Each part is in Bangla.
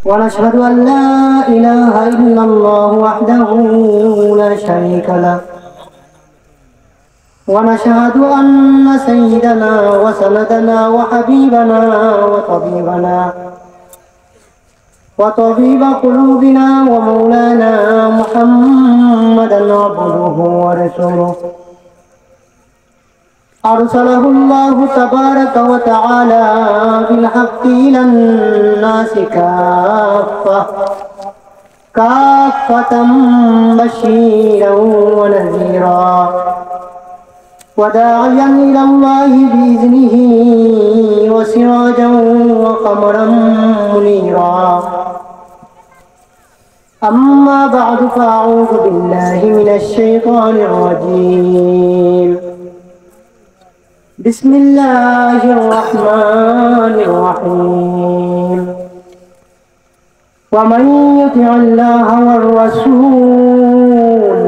ونشهد أن لا إله إلا الله وحده لا شريك له ونشهد أن سيدنا وسندنا وحبيبنا وطبيب قلوبنا ومولانا محمدا عبده ورسوله أرسله الله تبارك وتعالى بالحق إلى الناس كافة بشيرا ونذيرا وداعيا إلى الله بإذنه وسراجا وقمرا منيرا أما بعد فأعوذ بالله من الشيطان الرجيم بسم الله الرحمن الرحيم ومن يطع الله والرسول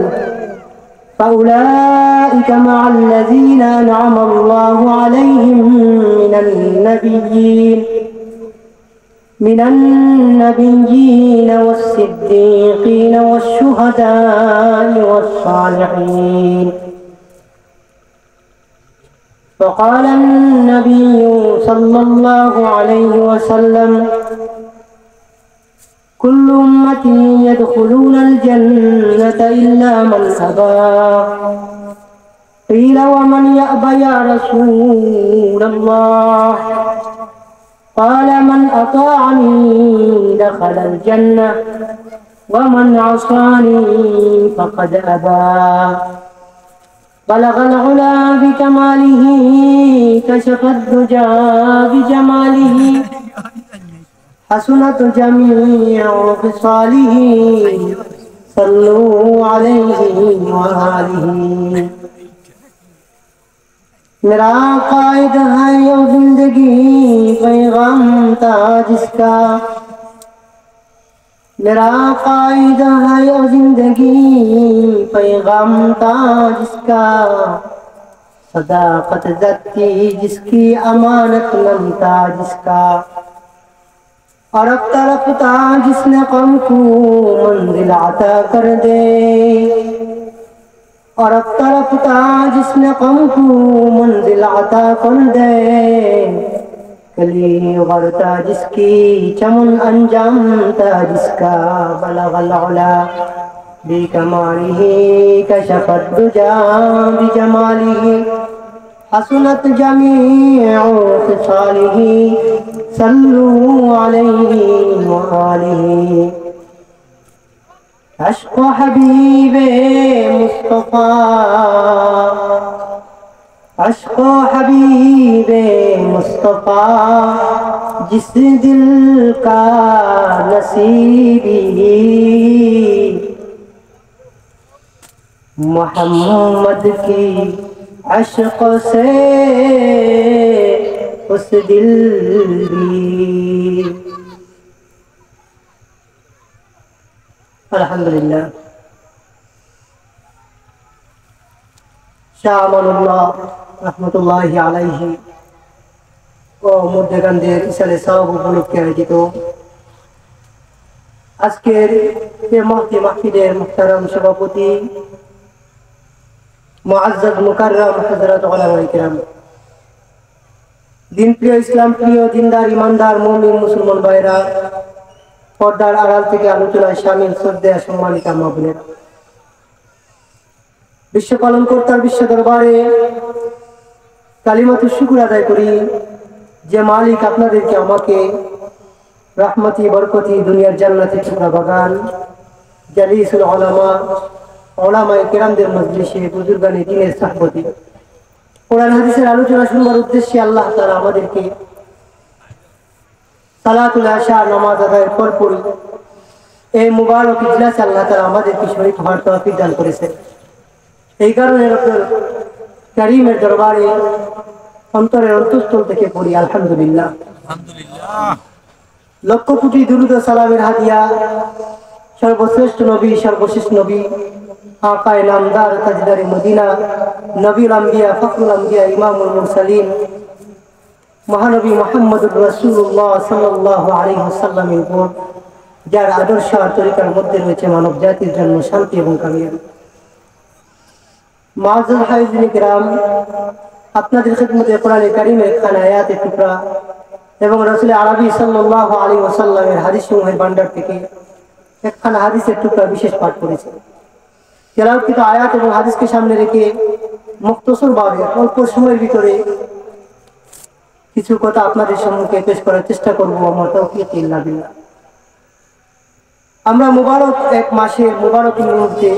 فأولئك مع الذين أنعم الله عليهم من النبيين والصديقين والشهداء والصالحين. وقال النبي صلى الله عليه وسلم كل أمتي يدخلون الجنة إلا من أبى. قيل ومن يأبى يا رسول الله؟ قال من أطاعني دخل الجنة ومن عصاني فقد أبى. بلغ العلا بكماله كشف الدجى بجماله حسنت جميع خصاله صلوا عليه وآله. मेरा कायद है यो जिंदगी पैगाम था जिसका, मेरा कायद है यो जिंदगी पैगाम था जिसका, सदाकत जत्ती जिसकी अमानत नमता जिसका, और अब तरफता जिसने कौम को मंजिल अता कर दे, और अब तरफता जिसने कौम को मंजिल अता कर दे, कली गरता जिसकी चमन अंजाम था जिसका, बलगल उला बिकमालिही कशफत दुजा बिजमालिही हसनत जमीउ खिसालिही सल्लू अलैहि व आलिही। अश्क हबीबे मुस्तफा, अश्क हबीबे मुस्तफा जिस दिल का नसीबी, मोहम्मद की अश्क से उस दिल भी। अल्हम्दुलिल्लाह। শাহ আমানুল্লাহ রহমতুল্লাহি আলাইহি ও মুদ্দেগানদের ইসালে সাওয়াব উপলক্ষে আয়োজিত আজকের এই মাহফিলের মুহতারাম সভাপতি মুআজ্জাজ মুকাররম হযরত উলামায়ে কিরাম, দিন প্রিয়, ইসলাম প্রিয়, দিনদার, ইমানদার, মুমিন মুসলমান ভাইরা, পর্দার আড়াল থেকে আলোচনায় শামিল শ্রদ্ধেয় সম্মানিত মা বোনেরা, বিশ্ব পালন কর্তার বিশ্ব দরবারে কালিমাতুশ শুকর আদায় করি যে মালিক আপনাদেরকে আমাকে রহমতি বরকতি দুনিয়ার জান্নাতি টুকরা বাগান জালিসুল উলামা উলামায়ে কিরামদের মজলিসে বুজুর্গানে দ্বীনের সাহবতি কোরআন হাদিসের আলোচনা শুনবার উদ্দেশ্যে আল্লাহ তাআলা আমাদেরকে সালাতুল ইশা নামাজ আদায়ের পরপরই এই মুবারক ইজলাসে আল্লাহ তাআলা আমাদেরকে শরীক হওয়ার তৌফিক দান করেছেন। এই কারণে রব্বুল কারীমের দরবারে অন্তরের অন্তঃস্থল থেকে পড়ি আলহামদুলিল্লাহ। লক্ষ কোটি দুরূদ ও সালামের হাদিয়া সর্বশ্রেষ্ঠ নবী, সর্বশেষ নবী, আকায়ে নামদার, তাজদারে মদিনা, নবীল আম্বিয়া, ফখরুল আম্বিয়া, ইমামুল মুরসালিন, মহানবী মুহাম্মদুর রাসূলুল্লাহ সাল্লাল্লাহু আলাইহি ওয়াসাল্লামের উপর যার আদর্শ আর তরিকার মধ্যে রয়েছে মানব জাতির জন্য শান্তি এবং কামিয়াবি। মুআজ্জাজ হাফেজে কিরাম, আপনাদের খিদমতে কোরআনে কারীমের খানা আয়াতের টুকরা এবং রাসূল আরবি সাল্লাল্লাহু আলাইহি ওয়াসাল্লামের হাদিস সমূহের ভান্ডার থেকে একখানা হাদিসের টুকরা বিশেষ পাঠ করেছি। তেলাওয়াতকৃত আয়াত এবং হাদিসকে সামনে রেখে মুক্তসরভাবে অল্প সময়ের ভিতরে কিছু কথা আপনাদের সম্মুখে পেশ করার চেষ্টা করব। আমার তাওফীক ইল্লা বিল্লাহ। আমরা মুবারক এক মাসের মুবারক মুহূর্তে,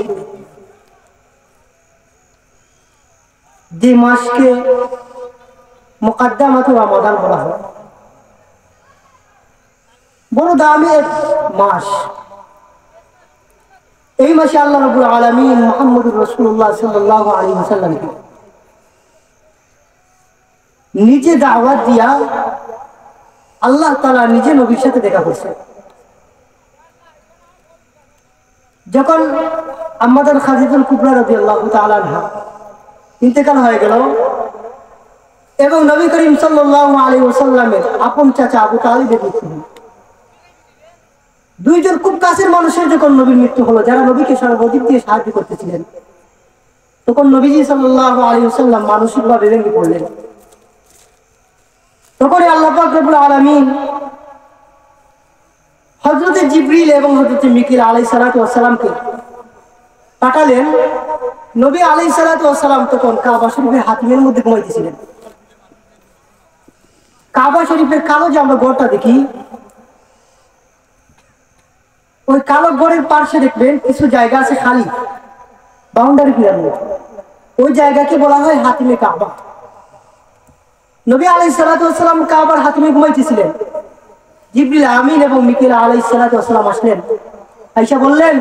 যে মাসকে মুকদ্দামাতুর রমাদান বলা হয়, বড় দামি এক মাস। এই মাসে আল্লাহ রাব্বুল আলামিন মুহাম্মদুর রাসূলুল্লাহ সাল্লাল্লাহু আলাইহি ওয়াসাল্লামকে নিজে দাওয়াত দিয়া আল্লাহ তাআলা নিজে নবীর সাথে দেখা করছে। যখন আম্মাজান খাদিজাতুল কুবরা রাদিয়াল্লাহু তাআলা আনহা ইন্তেকাল হয়ে গেল এবং নবী করিম সাল্লাল্লাহু আলাইহি ওয়াসাল্লামের আপন চাচা আবু তালিবের মৃত্যু হল, দুইজন খুব কাছের মানুষের যখন নবীর মৃত্যু হলো, যারা নবীকে সর্বাধিক দিয়ে সাহায্য করতেছিলেন, তখন নবীজি সাল্লাল্লাহু আলাইহি ওয়াসাল্লাম মানসিকভাবে ভেঙে পড়লেন। তখন আল্লাহ পাক রব্বুল আলামিন হযরত জিবরিল এবং হযরত মিকাইল আলাইহিস সালাতু ওয়াস সালামকে পাঠালেন। নবী আলাইহিস সালাতু ওয়াস সালাম তখন কাবা শরীফের হাতিমের মধ্যে ঘুমাইতেছিলেন। কাবা শরীফের কালো যে আমরা গড়টা দেখি, ওই কালো গড়ের পাশে দেখবেন কিছু জায়গা আছে খালি, বাউন্ডারি পিরামিড, ওই জায়গাকে বলা হয় হাতিমে কাবা। নবী আলাইহিস সালাতু ওয়াস সালাম কাবার হাতিমে ঘুমাইতেছিলেন। জিবরিল আমিন এবং মিকাইল আলাইহিস সালাতু ওয়াস সালাম আসলেন, আয়েশা বললেন,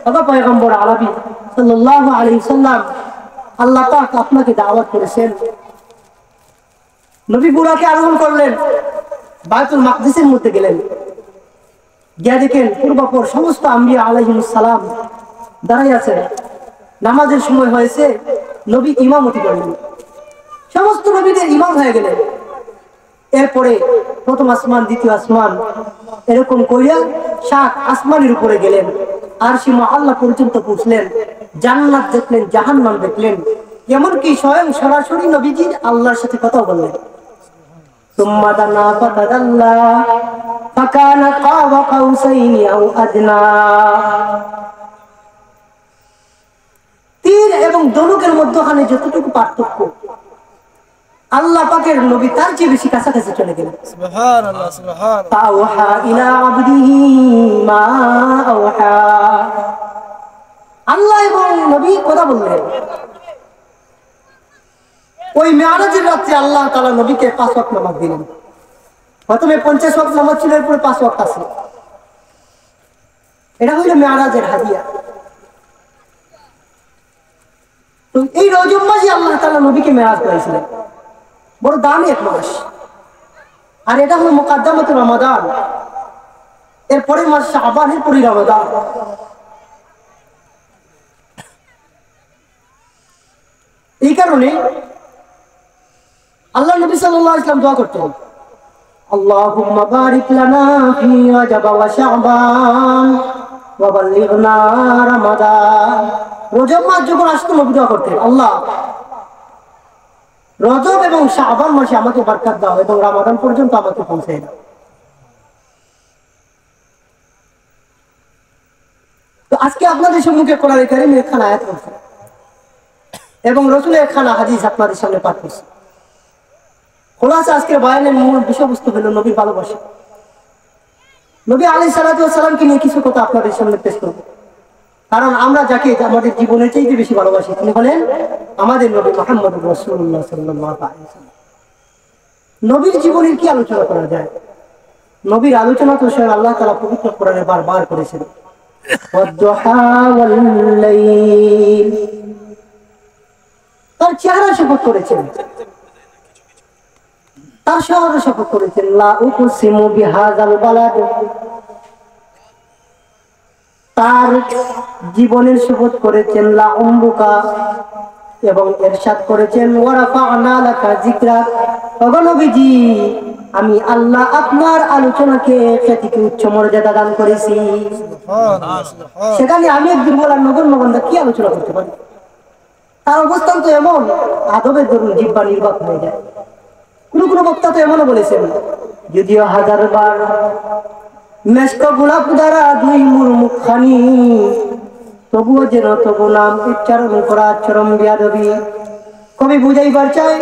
ওগো পয়গম্বর আরবি সাল্লাল্লাহু আলাইহি ওয়াসাল্লাম, আল্লাহ পাক আপনাকে দাওয়াত করেছেন। নবী বুরাকে আরোহণ করলেন, বাইতুল মাকদিসের মধ্যে গেলেন, গিয়ে দেখেন পূর্বাপর সমস্ত আম্বিয়া আলাইহিমুস সালাম দাঁড়াই আছেন, নামাজের সময় হয়েছে, নবী ইমামতি করলেন, সমস্ত নবীদের ইমাম হয়ে গেলেন। এরপরে প্রথম আসমান, দ্বিতীয় আসমান, এরকম করিয়া 7 আসমানের উপরে গেলেন, আরশে মুআল্লা পর্যন্ত পৌঁছলেন, জান্নাত দেখলেন, জাহান্নাম দেখলেন, এমনকি স্বয়ং সরাসরি নবীজি আল্লাহর সাথে কথা বললেন। ثم دنا فتدلى فكان قاب قوسين أو أدنى। তীর এবং ধনুকের মধ্যখানে যতটুকু পার্থক্য, আল্লাহ পাকের নবী তার চেয়ে বেশি কাছাকাছি চলে গেলেন। সুবহানাল্লাহ, সুবহানাল্লাহ। তাওহা ইলা আবদিহি মা আওহা। আল্লাহ এবং নবী কথা বললেন। ওই মেরাজের রাতে আল্লাহ তাআলা নবীকে 5 ওয়াক্ত নামাজ দিলেন। প্রথমে 50 ওয়াক্ত নামাজ ছিল, এরপরে 5 ওয়াক্ত আছে। এটা হইল মেরাজের হাদিয়া। তো এই রজব মাসে আল্লাহ তাআলা নবীকে মেরাজ করেছিলেন, বড় দামি এক মাস। আর এটা হলো মুকদ্দামাতুর রমাদান, এরপরে মাস শাবান, এরপরে রমাদান। এই কারণে আল্লাহ নবী সাল্লাল্লাহু আলাইহি ওয়াসাল্লাম দোয়া করতেন, আল্লাহুম্মা বারিক লানা ফি রজব ওয়া শাবান ওয়া বাল্লিগনা রমাদান। রজব মাস যখন আসতো নবী দোয়া করতেন, আল্লাহ রজব এবং শাবান মাসে আমাকে বরকত দাও এবং রমাদান পর্যন্ত আমাকে পৌঁছে দাও। তো আজকে আপনাদের সম্মুখে কোরআনে কারীমের একখানা আয়াত পড়ছি এবং রাসূলের একখানা হাদিস আপনাদের সামনে পাঠ করছি। খোলাসা আজকের বয়ানের মূল বিষয়বস্তু হলো নবীর ভালোবাসা। নবী আলাইহিস সালাতু ওয়াস সালামকে নিয়ে কিছু কথা আপনাদের সামনে পেশ করব, কারণ আমরা যাকে আমাদের জীবনের চাইতে বেশি ভালোবাসি তিনি হলেন আমাদের নবী মুহাম্মদুর রাসূলুল্লাহ সাল্লাল্লাহু আলাইহি ওয়াসাল্লাম। নবীর জীবনের কি আলোচনা করা যায়? নবীর আলোচনা তো স্বয়ং আল্লাহ তাআলা পবিত্র কোরআনে বারবার করেছেন, ওয়াদ-দুহা ওয়াল-লাইল। তার চেহারা শপথ করেছেন, তার শহরে শপথ করেছেন, লা উকসিমু বিহাযাল বালাদ। তার জীবনের শপথ করেছেন লা উমরুকা, এবং ইরশাদ করেছেন ওয়া রাফা'না লাকা যিকরাক। ওগো নবীজি, আমি আল্লাহ আপনার আলোচনাকে খ্যাতিকে উচ্চ মর্যাদা দান করেছি। সেখানে আমি এক দুর্বল আর নগণ্য বান্দা কি আলোচনা করতে পারি? তার অবস্থান তো এমন, আদবের দরুন জিহ্বা নির্বাক হয়ে যায়। কোন কোন বক্তা তো এমনও বলেছেন, যদিও 1000 বার মেশক গোলাপ দ্বারা দুই মুর মুখখানি, তবুও যেন তবু নাম উচ্চারণ করা চরম বিয়াদবি। কবি বুঝাইবার চায়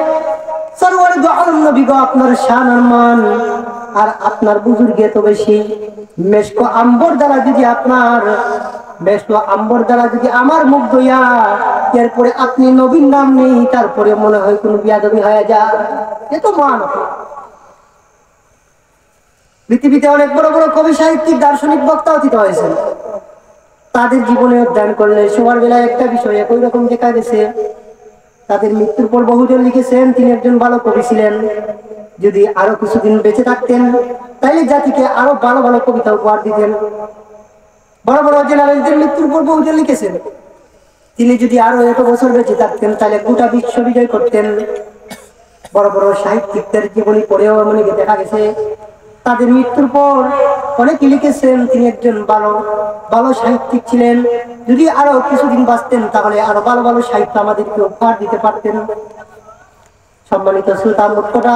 সরওয়ার দু আলম নবী গো আপনার শান আর মান আর আপনার বুজুর্গে তো বেশি। মেশক আম্বর দ্বারা যদি আপনার মেশক আম্বর দ্বারা যদি আমার মুখ দইয়া এরপরে আপনি নবীর নাম নেই, তারপরে মনে হয় কোন বিয়াদবি হয়ে যায়। এত মান। পৃথিবীতে অনেক বড় বড় কবি সাহিত্যিক দার্শনিক বক্তা অতীত হয়েছেন। তাদের জীবনে অধ্যয়ন করলে সবার বেলায় একটা বিষয় একই রকম দেখা গেছে। তাদের মৃত্যুর পর বহুজন লিখেছেন তিনি একজন ভালো কবি ছিলেন, যদি আরো কিছুদিন বেঁচে থাকতেন তাইলে জাতিকে আরো ভালো ভালো কবিতা উপহার দিতেন। বড় বড় জেনারেলদের মৃত্যুর পর বহুজন লিখেছেন তিনি যদি আরো এত বছর বেঁচে থাকতেন তাহলে গোটা বিশ্ব বিজয় করতেন। বড় বড় সাহিত্যিকদের জীবনী পড়েও এমনকি দেখা গেছে তাদের মৃত্যুর পর অনেকে লিখেছেন তিনি একজন ভালো ভালো সাহিত্যিক ছিলেন, যদি আরো কিছুদিন বাঁচতেন তাহলে আরো ভালো ভালো সাহিত্য আমাদেরকে উপহার দিতে পারতেন। সম্মানিত শ্রোতা, মোটকথা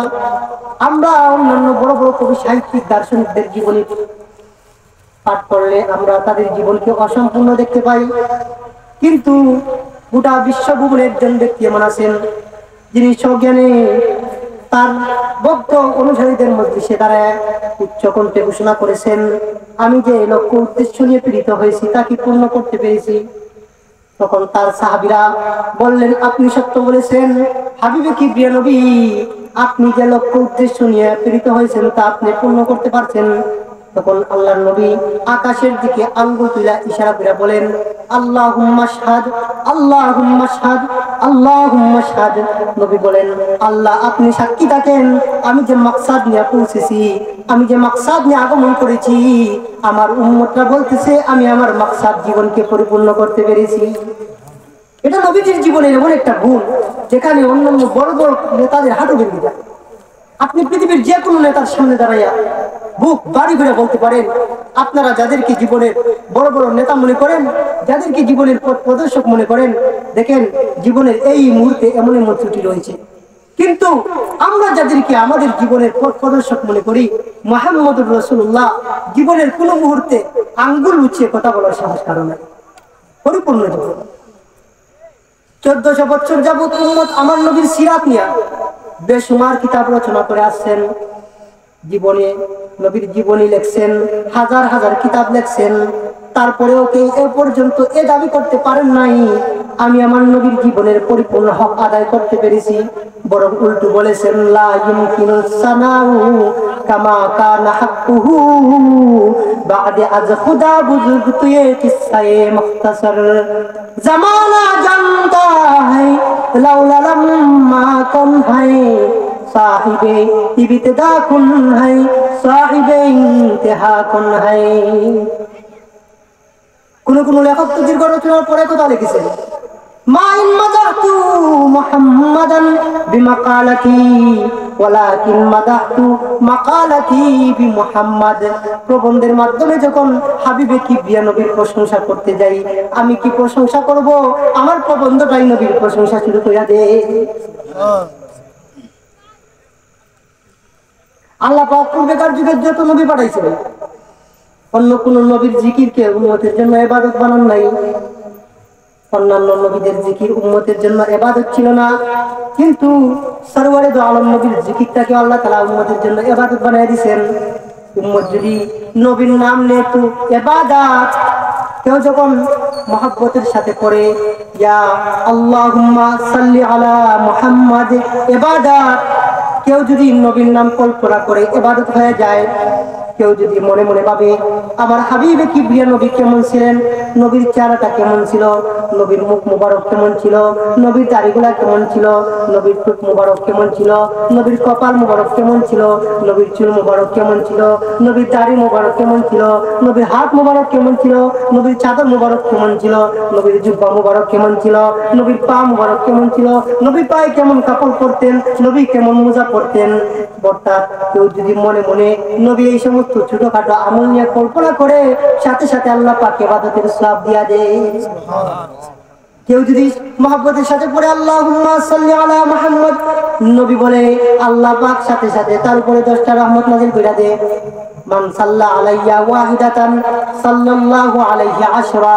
আমরা অন্যান্য বড় বড় কবি সাহিত্যিক দার্শনিকদের জীবনী পাঠ করলে আমরা তাদের জীবনকে অসম্পূর্ণ দেখতে পাই, কিন্তু গোটা বিশ্বভূগোলের একজন ব্যক্তি এমন আছেন যিনি সজ্ঞানে তার ভক্ত অনুসারীদের মধ্যে সে দাঁড়ায় উচ্চ কণ্ঠে ঘোষণা করেছেন, আমি যে লক্ষ্য উদ্দেশ্য নিয়ে পীড়িত হয়েছি তা কি পূর্ণ করতে পেরেছি? তখন তার সাহাবীরা বললেন, আপনি সত্য বলেছেন হাবিবে কিবরিয়া নবী, আপনি যে লক্ষ্য উদ্দেশ্য নিয়ে পীড়িত হয়েছেন তা আপনি পূর্ণ করতে পারছেন। তখন আল্লাহর নবী আকাশের দিকে আঙ্গুল তুলে ইশারা করে বলেন, আল্লাহুম্মা শাহাদ, আল্লাহুম্মা শাহাদ, আল্লাহুম্মা শাহাদ। নবী বলেন, আল্লাহ আপনি সাক্ষী থাকেন আমি যে মাকসাদ নিয়ে পৌঁছেছি, আমি যে মাকসাদ নিয়ে আগমন করেছি, আমার উম্মতরা বলতেছে আমি আমার মাকসাদ জীবনকে পরিপূর্ণ করতে পেরেছি। এটা নবীজির জীবনের এমন একটা গুণ যেখানে অন্যান্য বড় বড় নেতাদের হাঁটু ভেঙে যায়। আপনি পৃথিবীর যে কোনো নেতার সামনে দাঁড়াইয়া বুক বাড়ি করে বলতে পারেন, আপনারা যাদেরকে জীবনের বড় বড় নেতা মনে করেন, যাদেরকে জীবনের পথ প্রদর্শক মনে করেন, দেখেন জীবনের এই মুহূর্তে এমন এমন ত্রুটি রয়েছে। কিন্তু আমরা যাদেরকে আমাদের জীবনের পথ প্রদর্শক মনে করি, মুহাম্মদুর রাসূলুল্লাহ জীবনের কোন মুহূর্তে আঙ্গুল উঁচিয়ে কথা বলার সাহস কারণ নাই। পরিপূর্ণ জীবন। 1400 বছর যাবত উম্মত আমার নবীর সিরাত নিয়ে বেশুমার কিতাব রচনা করে আসছেন। জীবনে নবীর জীবনী লেখছেন, হাজার হাজার কিতাব লেখছেন, তারপরেও কেউ এ পর্যন্ত এ দাবি করতে পারেন নাই আমি আমার নবীর জীবনের পরিপূর্ণ হক আদায় করতে পেরেছি। বরং উল্টো বলেছেন, লা ইউমকিনু সানাউ কামা কানা হাক্কুহু বাদে আজ খুদা বুজুর্গ তুয়ে কিসসায়ে মুখতাসার জামানা জানতা है लौला लम्मा कौन है साहिबे इब्तिदा कौन है साहिबे इंतहा कौन है। কোন কোন লেখক তো দীর্ঘ রচনার পরে কথা লিখেছেন, মা ইন মাদাহতু মুহাম্মাদান বিমাকালাতি ওয়ালাকিন মাদাহতু মাকালাতি বিমুহাম্মাদ। প্রবন্ধের মাধ্যমে যখন হাবিবে কিবরিয়া নবীর প্রশংসা করতে যাই, আমি কি প্রশংসা করব, আমার প্রবন্ধটাই নবীর প্রশংসা শুরু কইরা দে। আল্লাহ পাক পূর্বেকার যুগের যত নবী পাঠাইছিলেন অন্য কোন নবীর জিকিরকে উম্মতের জন্য ইবাদত বানান নাই। অন্যান্য নবীদের জিকির উম্মতের জন্য ইবাদত ছিল না, কিন্তু সরওয়ারে দু আলম নবীর জিকিরটাকে আল্লাহ তাআলা উম্মতের জন্য ইবাদত বানায় দিয়েছেন। উম্মত যদি নবীর নাম নেয় তো ইবাদত। কেউ যখন মহব্বতের সাথে পড়ে ইয়া আল্লাহুম্মা সাল্লি আলা মুহাম্মাদ ইবাদত, কেউ যদি নবীর নাম কল্পনা করে ইবাদত হয়ে যায়। কেউ যদি মনে মনে ভাবে আমার হাবিবে কিবরিয়া নবী কেমন ছিলেন, নবীর চেহারাটা কেমন ছিল, নবীর মুখ মুবারক কেমন ছিল, নবীর দাড়িগুলা কেমন ছিল, নবীর ঠোঁট মুবারক কেমন ছিল, নবীর কপাল মুবারক কেমন ছিল, নবীর চুল মুবারক কেমন ছিল, নবীর দাড়ি মুবারক কেমন ছিল, নবীর হাত মুবারক কেমন ছিল, নবীর চাদর মুবারক কেমন ছিল, নবীর জুব্বা মুবারক কেমন ছিল, নবীর পা মুবারক কেমন ছিল, নবীর পায়ে কেমন কাপড় পরতেন, নবী কেমন মোজা পরতেন। অর্থাৎ কেউ যদি মনে মনে নবী এই সমস্ত ছোটখাটো আমল নিয়ে কল্পনা করে, সাথে সাথে আল্লাহ পাক ইবাদতের সওয়াব দিয়া দেয়। কেউ যদি মহব্বতের সাথে পড়ে আল্লাহুম্মা সাল্লি আলা মুহাম্মদ, নবী বলে আল্লাহ পাক সাথে সাথে তার উপরে 10টা রহমত নাযিল কইরা দেয়। মান সাল্লা আলাইয়া ওয়াহিদাতান সাল্লাল্লাহু আলাইহি আশরা,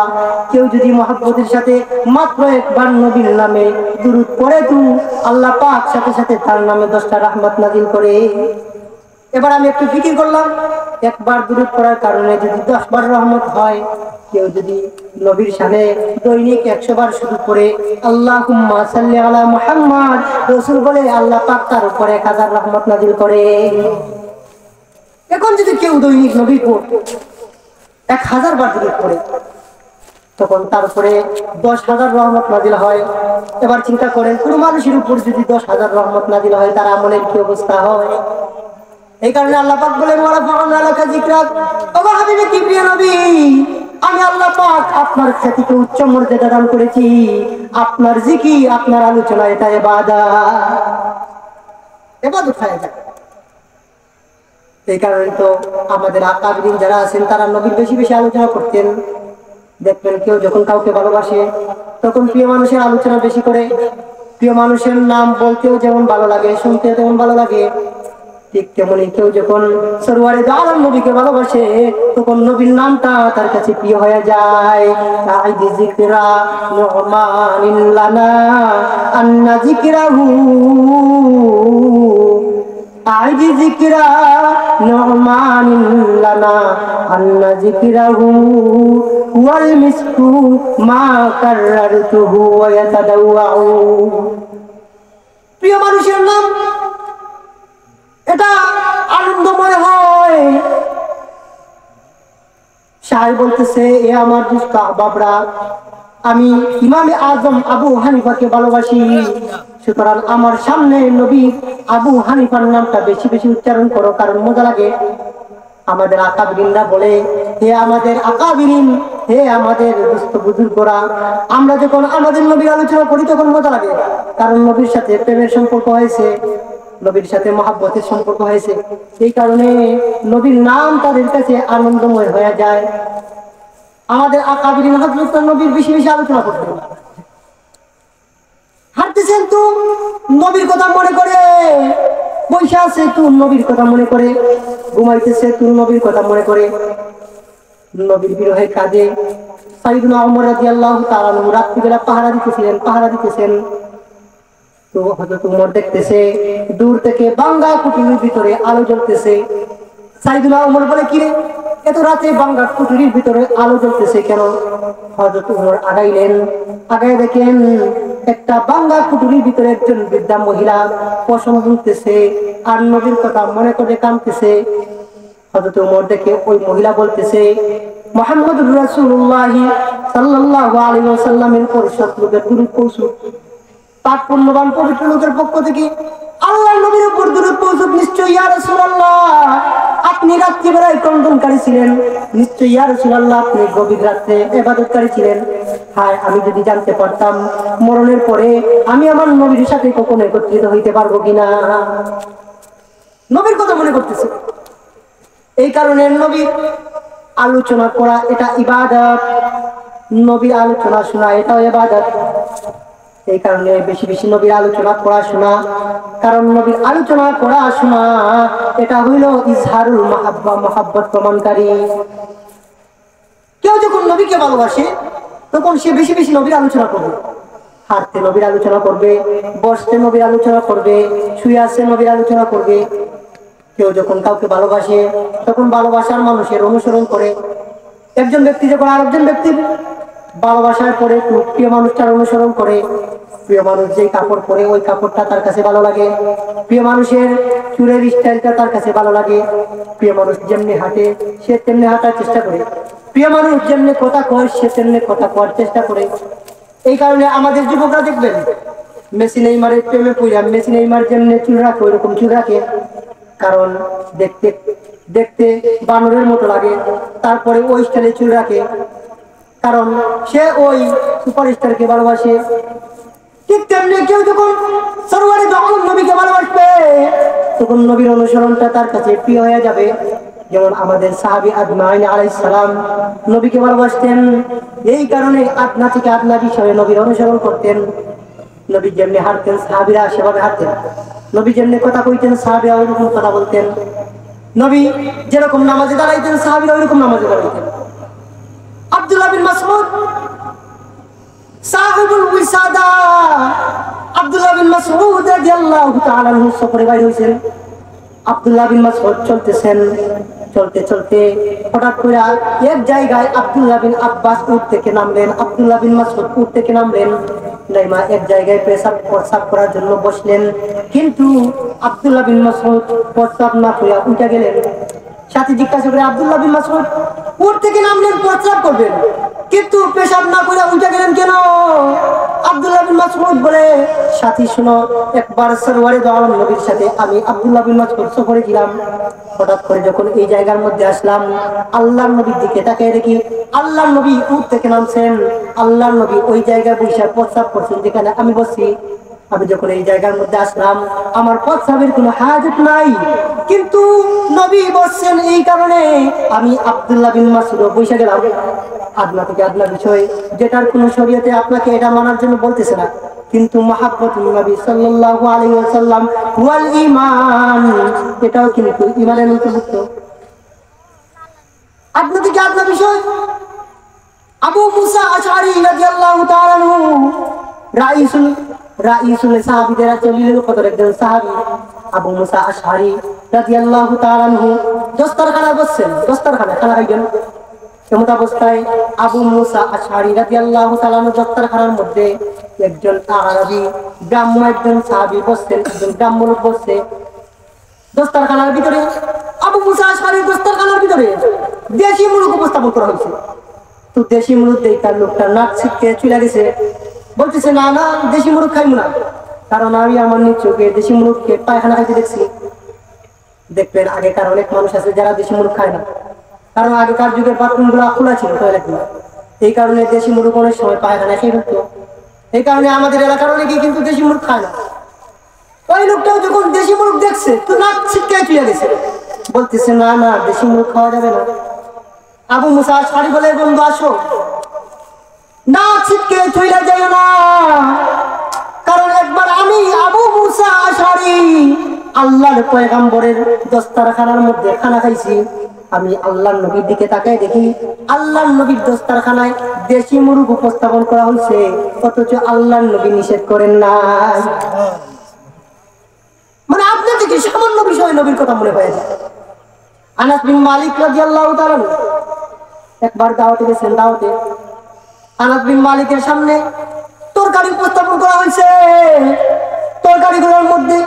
কেউ যদি মহব্বতের সাথে মাত্র একবার নবীর নামে দুরূদ পড়ে তো আল্লাহ পাক সাথে সাথে তার নামে 10টা রহমত নাযিল করে। এবার আমি একটু ফিকির করলাম, একবার দুরূদ পড়ার কারণে যদি 10 বার রহমত হয়, কেউ যদি নবীর শানে দৈনিক 100 বার শুরু করে আল্লাহুম্মা সাল্লি আলা মুহাম্মদ, রাসূল বলে আল্লাহ পাক তার উপরে 1000 রহমত নাযিল করে। এখন যদি কেউ দৈনিক নবীর উপর 1000 বার দুরূদ পড়ে, তখন তারপরে 10,000 রহমত নাযিল হয়। এবার চিন্তা করেন, কোন মানুষের উপর যদি 10,000 রহমত নাযিল হয়, তার আমলের কি অবস্থা হয়? এই কারণে আল্লাহ পাক বলেন ওয়া রাফা'না লাকা যিকরাক, ও হাবিবে কিবরিয়া নবী, আমি আল্লাহ পাক আপনার খ্যাতিকে উচ্চ মর্যাদা দান করেছি। আপনার জিকির, আপনার আলোচনা, এটা ইবাদত হয়ে যায়। এই কারণে তো আমাদের আকাবিরিন যারা আছেন তারা নবীর বেশি বেশি আলোচনা করতেন। দেখবেন কেউ যখন কাউকে ভালোবাসে তখন প্রিয় মানুষের আলোচনা বেশি করে। প্রিয় মানুষের নাম বলতেও যেমন ভালো লাগে, শুনতেও তেমন ভালো লাগে, ঠিক তেমনি কেউ যখন সরওয়ারে দু আলম নবীকে ভালোবাসে তখন নবীর নামটা তার কাছে প্রিয় হয়ে যায়। আইদি যিকরা নুমানিন লানা আন্না যিকরাহু, আইদি যিকরা নুমানিন লানা আন্না যিকরাহু ওয়াল মিসকু মা কাররাতুহু ওয়া ইয়াতাদাওয়াউ। প্রিয় মানুষের নাম এটা আনন্দময় হয়। শায়ের বলতেছে, এ আমার দুষ্ট আহবাবরা, আমি ইমামে আজম আবু হানিফাকে ভালোবাসি, সুতরাং আমার সামনে নবী আবু হানিফার নামটা বেশি বেশি উচ্চারণ করো, কারণ মজা লাগে। আমাদের আকাবিরিনরা বলে, হে আমাদের আকাবিরিন, হে আমাদের দুস্থ বুজুর্গরা, আমরা যখন আমাদের নবীর আলোচনা করি তখন মজা লাগে, কারণ নবীর সাথে প্রেমের সম্পর্ক হয়েছে, নবীর সাথে মহব্বতের সম্পর্ক হয়েছে। এই কারণে নবীর নাম তাদের কাছে আনন্দময় হয়ে যায়। আমাদের আকাবিরিন হযরত নবীর বেশি বেশি আলোচনা করতেন। হাঁটতেছেন তো নবীর কথা মনে করে, বসে আছে তো নবীর কথা মনে করে, ঘুমাইতেছে তো নবীর কথা মনে করে, নবীর বিরহে কাঁদে। সাইয়েদনা ওমর রাদিয়াল্লাহু তাআলা রাত্রিবেলা পাহারা দিতেছেন। তো হযরত ওমর দেখতেছে দূর থেকে বাঙ্গা কুটিরের ভিতরে আলো জ্বলতেছে। সাইয়েদনা ওমর বলে, কি রে, এত রাতে বাঙ্গা কুটিরের ভিতরে আলো জ্বলতেছে কেন? হযরত ওমর আগায় দেখেন একটা বাঙ্গা কুটিরের ভিতরে একজন বৃদ্ধা মহিলা পশম বুনতেছে আর নবীর কথা মনে করে কাঁদতেছে। হযরত ওমর দেখে ওই মহিলা বলতেছে, মুহাম্মদুর রাসূলুল্লাহ সাল্লাল্লাহু আলাইহি ওয়াসাল্লামের পরিষদ লোকের দুরূদ পৌঁছুক, পাক পুণ্যবান পবিত্র লোকের পক্ষ থেকে আল্লাহর নবীর উপর দুরূদ পৌঁছুক। নিশ্চয়ই ইয়া রাসূলুল্লাহ, আপনি রাত্রিবেলায় ক্রন্দনকারী ছিলেন, নিশ্চয়ই ইয়া রাসূলুল্লাহ, আপনি গভীর রাতে ইবাদতকারী ছিলেন। হায়, আমি যদি জানতে পারতাম মরণের পরে আমি আমার নবীর সাথে কখনো একত্রিত হইতে পারবো কিনা। নবীর কথা মনে করতেছে। এই কারণে নবীর আলোচনা করা এটা ইবাদত, নবীর আলোচনা শোনা এটাও ইবাদত। এই কারণে বেশি বেশি নবীর আলোচনা করা শোনা, কারণ নবীর আলোচনা করা শোনা এটা হইল ইজহারুল মাহাব্বা, মহাব্বত প্রমাণকারী। কেউ যখন নবীকে ভালোবাসে তখন সে বেশি বেশি নবীর আলোচনা করবে, হাঁটতে নবীর আলোচনা করবে, বসতে নবীর আলোচনা করবে, শুয়ে আসতে নবীর আলোচনা করবে। কেউ যখন কাউকে ভালোবাসে তখন ভালোবাসার মানুষের অনুসরণ করে। একজন ব্যক্তি যখন আরেকজন ব্যক্তির ভালোবাসার পরে প্রিয় মানুষটার অনুসরণ করে, প্রিয় মানুষ যে কাপড় পরে ওই কাপড়টা তার কাছে ভালো লাগে, প্রিয় মানুষের চুলের স্টাইলটা তার কাছে ভালো লাগে, প্রিয় মানুষ যেমনি হাঁটে সে তেমনি হাঁটার চেষ্টা করে, প্রিয় মানুষ যেমনি কথা কয় সে তেমনি কথা কওয়ার চেষ্টা করে। এই কারণে আমাদের যুবকরা দেখবেন মেসি নেইমারের প্রেমে পড়া, মেসি নেইমার যেমনি চুল রাখে ওইরকম চুল রাখে, কারণ দেখতে দেখতে বানরের মতো লাগে, তারপরে ওই স্টাইলে চুল রাখে, কারণ সে ওই সুপারস্টারকে ভালোবাসে। ঠিক তেমনি কেউ যখন সরওয়ারে দো আলম নবীকে ভালোবাসবে তখন নবীর অনুসরণটা তার কাছে প্রিয় হয়ে যাবে। যেমন আমাদের সাহাবী আদনাইন আলাইহিস সালাম নবীকে ভালোবাসতেন, এই কারণে আদনা থেকে আদনা বিষয়ে নবীর অনুসরণ করতেন। নবী যেমনি হাঁটতেন সাহাবীরা সেভাবে হাঁটতেন, নবী যেমনি কথা কইতেন সাহাবীরা ওইরকম কথা বলতেন, নবী যেরকম নামাজে দাঁড়াইতেন সাহাবীরা ওইরকম নামাজে দাঁড়াইতেন। আব্দুল্লাহ বিন মাসউদ সাহিবুল উসাদা, আব্দুল্লাহ বিন মাসউদ রাদিয়াল্লাহু তাআলা আনহু সফরে বাইর হইছেন। আব্দুল্লাহ বিন মাসউদ চলতেছেন, চলতে চলতে হঠাৎ করে এক জায়গায় আব্দুল্লাহ বিন আব্বাস উঠ থেকে নামলেন, আব্দুল্লাহ বিন মাসউদ উঠ থেকে নামলেন, নাইমা এক জায়গায় প্রস্রাব করার জন্য বসলেন, কিন্তু আব্দুল্লাহ বিন মাসউদ প্রস্রাব না করে উঠে গেলেন। সাথী জিজ্ঞাসা করে আব্দুল্লাহ বিন মাসউদ উঠ থেকে নামলেন প্রস্রাব করবেন, কিন্তু পেশাব না করে উঠে গেলেন কেন? আব্দুল্লাহ বিন মাসউদ বলে, সাথী শুনো, একবার সরওয়ারে দো আলম নবীর সাথে আমি আব্দুল্লাহ বিন মাসউদ সফরে গেলাম, হঠাৎ করে যখন এই জায়গার মধ্যে আসলাম আল্লাহর নবীর দিকে তাকিয়ে দেখি আল্লাহর নবী উঠ থেকে নামছেন, আল্লাহর নবী ওই জায়গায় বসে প্রস্রাব করছেন যেখানে আমি বসছি। আমি যখন এই জায়গার মধ্যে আসলাম আমার প্রস্রাবের কোনো হাজত নাই, কিন্তু নবী বসছেন এই কারণে আমি আব্দুল্লাহ বিন মাসউদ বসে গেলাম। আদনা থেকে আদনা বিষয় যেটার কোনো শরীয়তে আপনাকে এটা মানার জন্য বলতেছে না, কিন্তু মুহাব্বতুন নবী সাল্লাল্লাহু আলাইহি ওয়াসাল্লাম ওয়াল ঈমান, এটাও কিন্তু ঈমানের অন্তর্ভুক্ত। আদনা থেকে আদনা বিষয় আবু মুসা আশআরী রাদিয়াল্লাহু তাআলা আনহু রাইসুল সাহাবীদের চলিলের কত একজন সাহাবী আবু মুসা আশআরী রাদিয়াল্লাহু তাআলা আনহু দস্তরখানা বসছেন, দস্তরখানা খানা খাইছেন। এমত অবস্থায় আবু মুসা আশআরী রাদিয়াল্লাহু তাআলা আনহু দস্তরখানার মধ্যে একজন আরবি গ্রাম্য একজন সাহাবী বসছেন, একজন গ্রাম্য লোক বসছে দস্তরখানার ভিতরে। আবু মুসা আশআরী দস্তরখানার ভিতরে দেশি মুলুক উপস্থাপন করা হয়েছে, তো দেশি মুলুক দেখার লোকটা নাক ছিটকে চলে গেছে, বলতেছে না না দেশি মুলুক খাইব না, কারণ আমি আমার নিজ চোখে দেশি মুলুককে পায়খানা খাইতে দেখছি। দেখবেন আগেকার অনেক মানুষ আছে যারা দেশি মুলুক খায় না, কারণ আগেকার যুগের বাথরুম গুলো খোলা ছিল, টয়লেট গুলো, এই কারণে দেশি মুলুক অনেক সময় পায়খানা খেয়ে ফেলতো। এই কারণে আমাদের এলাকার অনেকেই কিন্তু দেশি মুলুক খায় না। ওই লোকটাও যখন দেশি মুলুক দেখছে তো নাক ছিটকে চলে গেছে, বলতেছে না না দেশি মুলুক খাওয়া যাবে না। আবু মুসা আশআরী বলে, বন্ধু আসো, না ছিটকে চলে যাইও না, কারণ একবার আমি আবু মুসা আশআরী আল্লাহর পয়গম্বরের দস্তরখানার মধ্যে খানা খাইছি, আমি আল্লাহর নবীর দিকে তাকাই দেখি আল্লাহর নবীর দস্তরখানায় দেশি মুরগ উপস্থাপন করা হয়েছে, অথচ আল্লাহর নবী নিষেধ করেন না। মানে আপনি থেকে সামান্য বিষয় নবীর কথা মনে হয়ে যায়। আনাস বিন মালিক রাদিয়াল্লাহু তাআলা একবার দাওয়াতে গেছেন, দাওয়াতে আনাস বিন মালিকের সামনে তরকারি উপস্থাপন করা হয়েছে, তরকারিগুলোর মধ্যে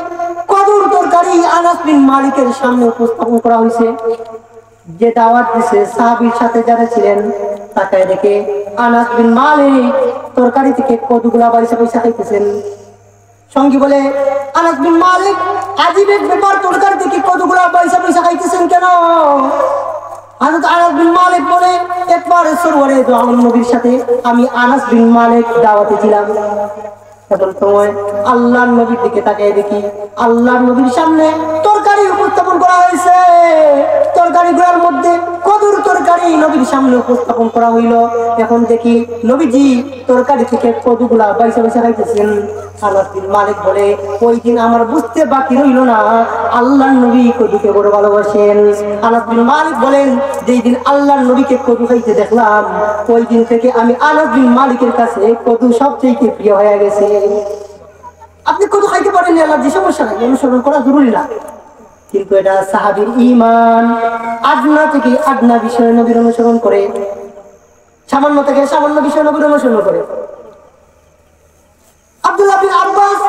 কদুর তরকারি আনাস বিন মালিকের সামনে উপস্থাপন করা হয়েছে। যে দাওয়াত দিছে সাহাবীর সাথে যারা ছিলেন তাকায় দেখে আনাস বিন মালিক তরকারি থেকে কদুগুলা বাইসা বাইসা খাইতেছেন। সঙ্গী বলে, আনাস বিন মালিক আজীব এক ব্যাপার, তরকারি থেকে কদুগুলা বাইসা বাইসা খাইতেছেন কেন? হযরত আনাস বিন মালিক বলে, একবার সরওয়ারে দো আলম নবীর সাথে আমি আনাস বিন মালিক দাওয়াতে ছিলাম, এমন সময় আল্লাহর নবীর দিকে তাকিয়ে দেখি আল্লাহর নবীর সামনে তরকারি উপস্থাপন করা হয়েছে, তরকারিগুলোর মধ্যে কদুর তরকারি নবীর সামনে উপস্থাপন করা হইল। এখন দেখি নবীজি তরকারি থেকে কদুগুলা বাইসা বাইসা খাইতেছেন। আনাস বিন মালিক বলে, ওই দিন আমার বুঝতে বাকি রইল না আল্লাহর নবী কদুকে বড় ভালোবাসেন। আনাস বিন মালিক বলেন, যেই দিন আল্লাহর নবীকে কদু খাইতে দেখলাম ওই দিন থেকে আমি আনাস বিন মালিকের কাছে কদু সবচেয়ে প্রিয় হয়ে গেছে। আপনি কদু খাইতে পারেন আল্লাহর সমস্যা নাই, অনুসরণ করা জরুরি না, কিন্তু এটা সাহাবীর ঈমান। আদনা থেকে আদনা বিষয় নবীর অনুসরণ করে, সামান্য থেকে সামান্য বিষয় নবীর অনুসরণ করে। আব্দুল্লাহ বিন আব্বাস,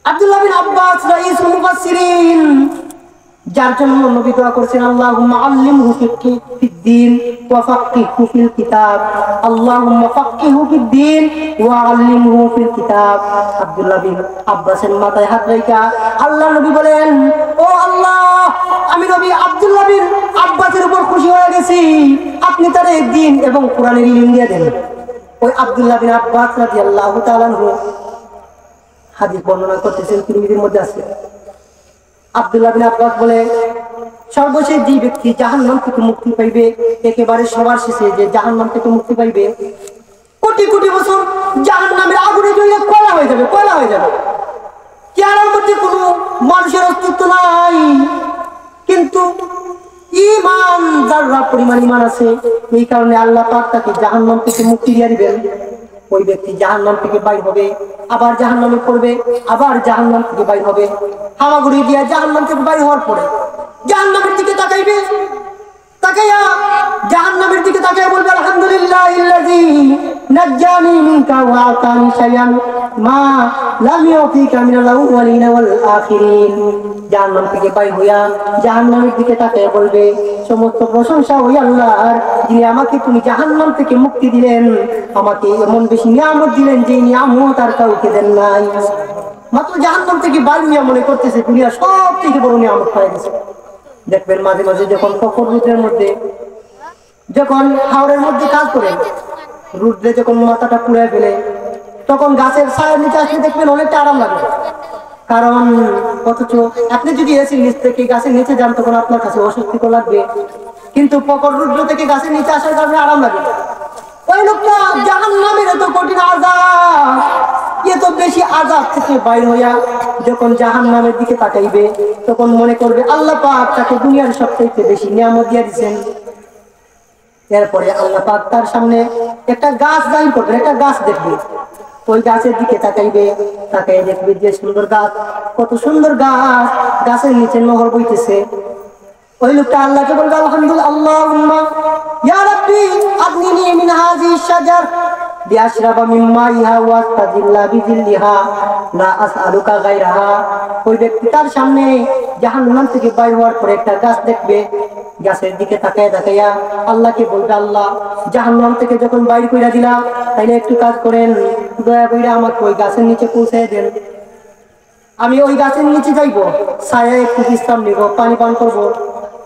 আব্দুল্লাহ বিন আব্বাস রাইসুল মুফাসসিরিন, যার জন্য নবী দোয়া করেছেন আল্লাহুম্মা আল্লিমহু ফিদ্দীন ওয়া ফাক্কিহু ফিল কিতাব, আল্লাহুম্মা ফাক্কিহু ফিদ্দীন ওয়া আল্লিমহু ফিল কিতাব। আব্দুল্লাহ বিন আব্বাসের মাথায় হাত রাখা আল্লাহ নবী বলেন, ও আল্লাহ, আমি নবী আব্দুল্লাহ বিন আব্বাসের উপর খুশি হয়ে গেছি, আপনি তারে দ্বীন এবং কোরআনের ইলম দিয়ে দেন। ওই আব্দুল্লাহ বিন আব্বাস রাদিয়াল্লাহু তাআলা আনহু হাদিস বর্ণনা করতেছেন, তিরমিজির মধ্যে আছে। আব্দুল্লাহ বিন আব্বাস বলে, সর্বশেষ যে ব্যক্তি জাহান্নাম থেকে মুক্তি পাইবে, একেবারে সবার শেষে যে জাহান্নাম থেকে মুক্তি পাইবে, কোটি কোটি বছর জাহান্নামের আগুনে জ্বলে কয়লা হয়ে যাবে, কয়লা হয়ে যাবে, চেহারার মধ্যে কোনো মানুষের অস্তিত্ব নাই, কিন্তু ঈমান যারা পরিমাণ ঈমান আছে, এই কারণে আল্লাহ পাক তাকে জাহান্নাম থেকে মুক্তি দিয়ে দিবেন। ওই ব্যক্তি জাহান্নাম থেকে বাইর হবে, আবার জাহান্নামে পড়বে, আবার জাহান্নাম থেকে বাইর হবে, হামাগুড়ি দিয়ে জাহান্নাম থেকে বাইর হওয়ার পরে জাহান্নামের দিকে তাকাইবে, তাকাইয়া জাহান্নামের দিকে তাকাইয়া বলবে আলহামদুলিল্লাহিল্লাযী নাজ্জানি মিনকা ওয়া আতানি শাইআন মা লাম ইউতিকা মিনাল আউওয়ালিনা ওয়াল আখিরিন। জাহান্নাম থেকে বাইর হইয়া জাহান্নামের দিকে তাকাইয়া বলবে, সমস্ত প্রশংসা ওই আল্লাহর, যিনি আমাকে তুমি জাহান্নাম থেকে মুক্তি দিলেন, আমাকে এমন বেশি নিয়ামত দিলেন যে নিয়ামত আর কাউকে দেন নাই। মাত্র জাহান্নাম থেকে বাইর হইয়া মনে করতেছে দুনিয়া সব থেকে বড় নিয়ামত পেয়ে গেছে। দেখবেন মাঝে মাঝে যখন প্রখর রোদের মধ্যে, যখন হাওরের মধ্যে কাজ করে রুদ্রে যখন মাথাটা পুড়ে ফেলে, তখন গাছের ছায়ার নিচে আসলে দেখবেন অনেকটা আরাম লাগে। কারণ অথচ আপনি যদি এসির নিচ থেকে গাছের নিচে যান, তখন আপনার কাছে অস্বস্তিকর লাগবে, কিন্তু প্রখর রুদ্র থেকে গাছের নিচে আসার কারণে আরাম লাগে। ওই লোকটা জাহান্নামের এত কঠিন আযাব, এত বেশি আযাব থেকে বাইর হইয়া যখন জাহান্নামের দিকে তাকাইবে, তখন মনে করবে আল্লাহ পাক তাকে দুনিয়ার সবচেয়ে বেশি নিয়ামত দিয়ে দিয়েছেন। এরপরে আল্লাহ পাক তার সামনে একটা গাছ জাহির করবেন, একটা গাছ দেখবে, ওই গাছের দিকে তাকাইবে, তাকাই দেখবে যে সুন্দর গাছ, কত সুন্দর গাছ, গাছের নিচে নহর বইতেছে। ওই লোকটা আল্লাহকে বলবে আলহামদুলিল্লাহ, আল্লাহুম্মা ইয়া রাব্বি আদনিনি মিন হাযিহি শাজার লিআশরাবা মিন মাইহা ওয়া আস্তাজিল্লা বিজিল্লিহা লা আসআলুকা গায়রাহা। ওই ব্যক্তি তার সামনে জাহান্নাম থেকে বাইর হওয়ার পরে একটা গাছ দেখবে, গাছের দিকে তাকায় তাকাইয়া আল্লাহকে বলবে, আল্লাহ, জাহান্নাম থেকে যখন বাইর কইরা দিলা, তাইলে একটু কাজ করেন, দয়া কইরা আমাকে ওই গাছের নিচে পৌঁছায় দেন। আমি ওই গাছের নিচে যাইবো, ছায়ায় একটু বিশ্রাম নিব, পানি পান করবো।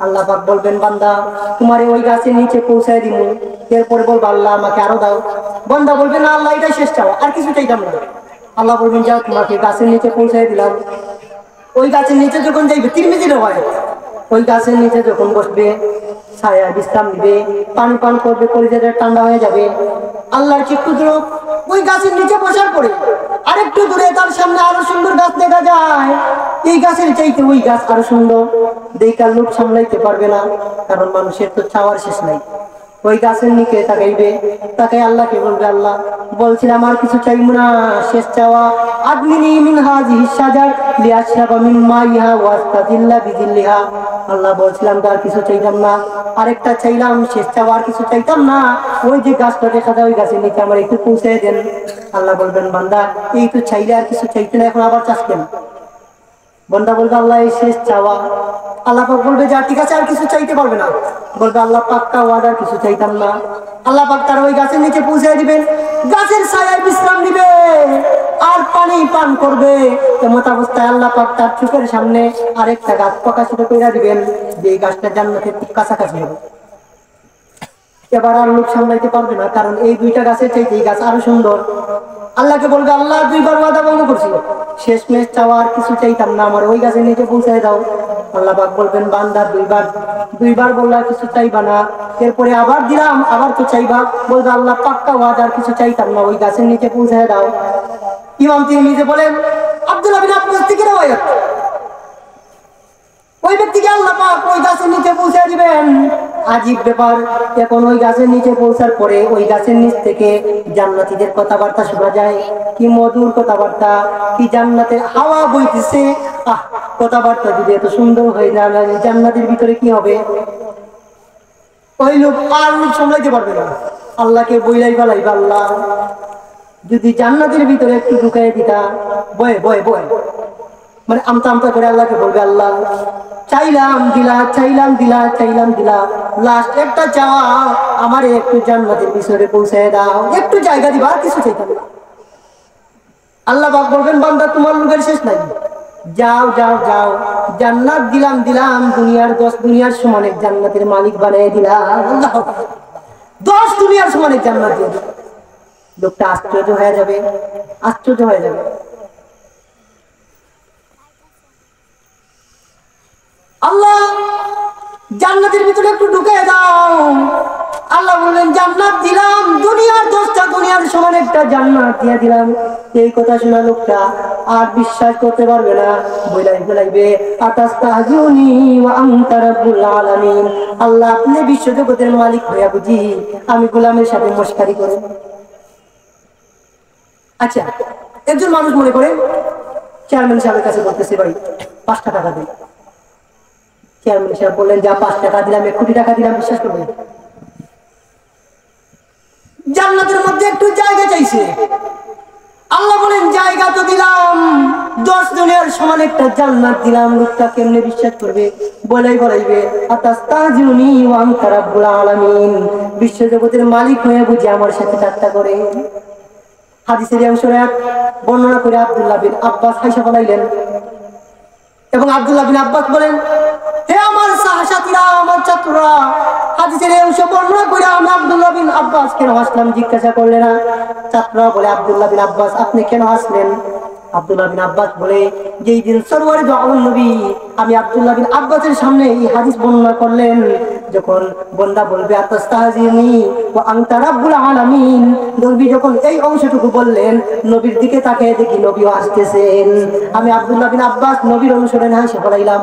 আল্লাহ পাক বলবেন, বান্দা, তোমারে ওই গাছের নিচে পৌঁছায় দিব। এরপরে বলবো, আল্লাহ, আমাকে আরো দাও। বান্দা বলবে, না আল্লাহ, এটাই শেষ চাও, আর কিছু চাইতাম না। আল্লাহ বলবেন, যাও, তোমাকে গাছের নিচে পৌঁছায় দিলাম। ওই গাছের নিচে যখন যাইবে, তিরমিজির রওয়ায়াত, ওই গাছের নিচে যখন বসবে, ছায়া বিশ্রাম নিবে, পানি পান করবে, কলিজাটা ঠান্ডা হয়ে যাবে। আল্লাহর একটু দূর ওই গাছের নিচে বসার পরে আরেকটু দূরে তার সামনে আরো সুন্দর গাছ দেখা যায়। এই গাছের চাইতে ওই গাছ আরো সুন্দর, দেখার লোক সামলাইতে পারবে না, কারণ মানুষের তো চাওয়ার শেষ নাই। ওই গাছের নিচে তাকাইবে, তাকাই আল্লাহকে বলবে, আল্লাহ, বলছিলাম আর কিছু চাইবো না, শেষ চাওয়া আদনিনি মিন হাযিহি শাজার লিআশরাবা মিন মাইহা ওয়া আস্তাজিল্লা বিজিল্লিহা। আল্লাহ বলছিলাম আর কিছু চাইতাম না, আরেকটা চাইলাম, শেষ চাওয়া আর কিছু চাইতাম না, ওই যে গাছটা দেখা যায় ওই গাছের নিচে আমার একটু পৌঁছে দেন। আল্লাহ বলবেন, বান্দা, এই তো চাইলে আর কিছু চাইতে না, এখন আবার চাচ্ছেন। বান্দা বলবে, আল্লাহ, এই শেষ চাওয়া। আল্লাহ পাক বলবে, যা, ঠিক আছে, আর কিছু চাইতে পারবে না। বলবে, আল্লাহ, পাক্কা ওয়াদা, কিছু চাইতাম না। আল্লাহ পাক তার ওই গাছের নিচে পৌঁছে দিবেন, গাছের ছায়ায় বিশ্রাম নিবে আর পানি পান করবে। এমত অবস্থায় আল্লাহ পাক তার চোখের সামনে আরেকটা গাছ প্রকাশিত করে দিবেন, যে এই গাছটা জান্নাতের খুব কাছাকাছি হবে। এবার আর লোক সামলাইতে পারবে না, কারণ এই দুইটা গাছের চাইতে এই গাছ আরো সুন্দর। আল্লাহকে বলবে, আল্লাহ, দুইবার ওয়াদা ভঙ্গ করছিল, শেষ মেশ চাওয়া আর কিছু চাইতাম না, আমার ওই গাছের নিচে পৌঁছায় দাও। আল্লাহ পাক বলবেন, বান্দা, দুইবার বললা কিছু চাইবা না, এরপরে আবার দিলাম, আবার তো চাইবা। বলবে, আল্লাহ, পাক্কা ওয়াদা, আর কিছু চাইতাম না, ওই গাছের নিচে পৌঁছায় দাও। ইমাম তিরমিজি বলেন, আব্দুল্লাহ বিন আব্বাস থেকে রওয়ায়াত, ওই ব্যক্তিকে আল্লাহ পাক ওই গাছের নিচে পৌঁছে দিবেন। আজীব ব্যাপার, এখন ওই গাছের নিচে পৌঁছার পরে ওই গাছের নিচ থেকে জান্নাতীদের কথাবার্তা শোনা যায়। কি মধুর কথাবার্তা, কি জান্নাতের হাওয়া বইতেছে। কথাবার্তা যদি এত সুন্দর হয়ে যায়, জান্নাতের ভিতরে কি হবে? ওই লোক আর লোক সামলাইতে পারবে না, আল্লাহকে বইলাই বালাইবা, আল্লাহ, যদি জান্নাতের ভিতরে একটু ঢুকাই দিতা, বয়ে বয়ে বয়ে মানে আমতা আমতা করে আল্লাহকে বলবে, আল্লাহ চাইলাম দিলা, চাইলাম দিলা, চাইলাম দিলা, লাস্ট একটা চাওয়া, আমারে একটু জান্নাতের ভিতরে পৌঁছায় দাও, একটু জায়গা দিবা, আর কিছু চাইতাম না। আল্লাহ পাক বলবেন, বান্দা তোমার লোকের শেষ নাই, যাও যাও যাও, জান্নাত দিলাম দিলাম, দুনিয়ার 10 দুনিয়ার সমান এক জান্নাতের মালিক বানিয়ে দিলাম। আল্লাহ 10 দুনিয়ার সমান এক জান্নাত দিয়ে দিলাম। লোকটা আশ্চর্য হয়ে যাবে, আশ্চর্য হয়ে যাবে। আল্লাহ জান্নাতের ভিতরে একটু ঢুকে দাও। আল্লাহ বললেন, জান্নাত দিলাম, দুনিয়ার 10টা দুনিয়ার সমান একটা জান্নাত দিয়ে দিলাম। এই কথা শোনা লোকটা আর বিশ্বাস করতে পারবে না, বলাইবে আতাস্তাহজিউনি ওয়া আনতা রাব্বুল আলামিন। আল্লাহ আপনি বিশ্বজগতের মালিক হইয়া বুঝি আমি গোলামের সাথে মশকারি করেন? আচ্ছা, একজন মানুষ মনে করে চেয়ারম্যান সাহেবের কাছে বলতেছে, ভাই 5 টাকা দিন। চেয়ারম্যান সাহেব বললেন, যা 5 টাকা দিলাম, 1 কোটি টাকা দিলাম, বিশ্বাস করবেন? জান্নাতের মধ্যে একটু জায়গা চাইছে। আল্লাহ বলেন, জায়গা তো দিলাম, 10 দুনিয়ার সমান একটা জান্নাত দিলাম। লোকটা কেমনে বিশ্বাস করবে? বলাইবে আতাস্তাহজিউনি ওয়া আনতা রাব্বুল আলামিন। বিশ্বজগতের মালিক হয়ে বুঝি আমার সাথে ঠাট্টা করে? হাদিসের অংশ বর্ণনা করে আব্দুল্লাহ বিন আব্বাস হাইসা বলাইলেন, এবং আব্দুল্লাহ বিন আব্বাস বলেন, হে আমার সাহাসাতীরা, আমার ছাত্ররা, হাদিসের এই অংশ বর্ণনা করে আমি আব্দুল্লাহ বিন আব্বাস কেন হাসলাম জিজ্ঞাসা করলে না? ছাত্ররা বলে, আব্দুল্লাহ বিন আব্বাস আপনি কেন হাসলেন? আব্দুল্লাহ বিন আব্বাস বলে, যেই দিন সরওয়ারে দু আলম নবী আমি আব্দুল্লাহ বিন আব্বাসের সামনে এই হাদিস বর্ণনা করলেন, যখন বন্দা বলবে আতাস্তাহজিউনি ওয়া আনতা রাব্বুল আলামিন, নবী যখন এই অংশটুকু বললেন, নবীর দিকে তাকিয়ে দেখি নবীও হাসতেছেন। আমি আব্দুল্লাহ বিন আব্বাস নবীর অনুসরণে হাসি পড়াইলাম।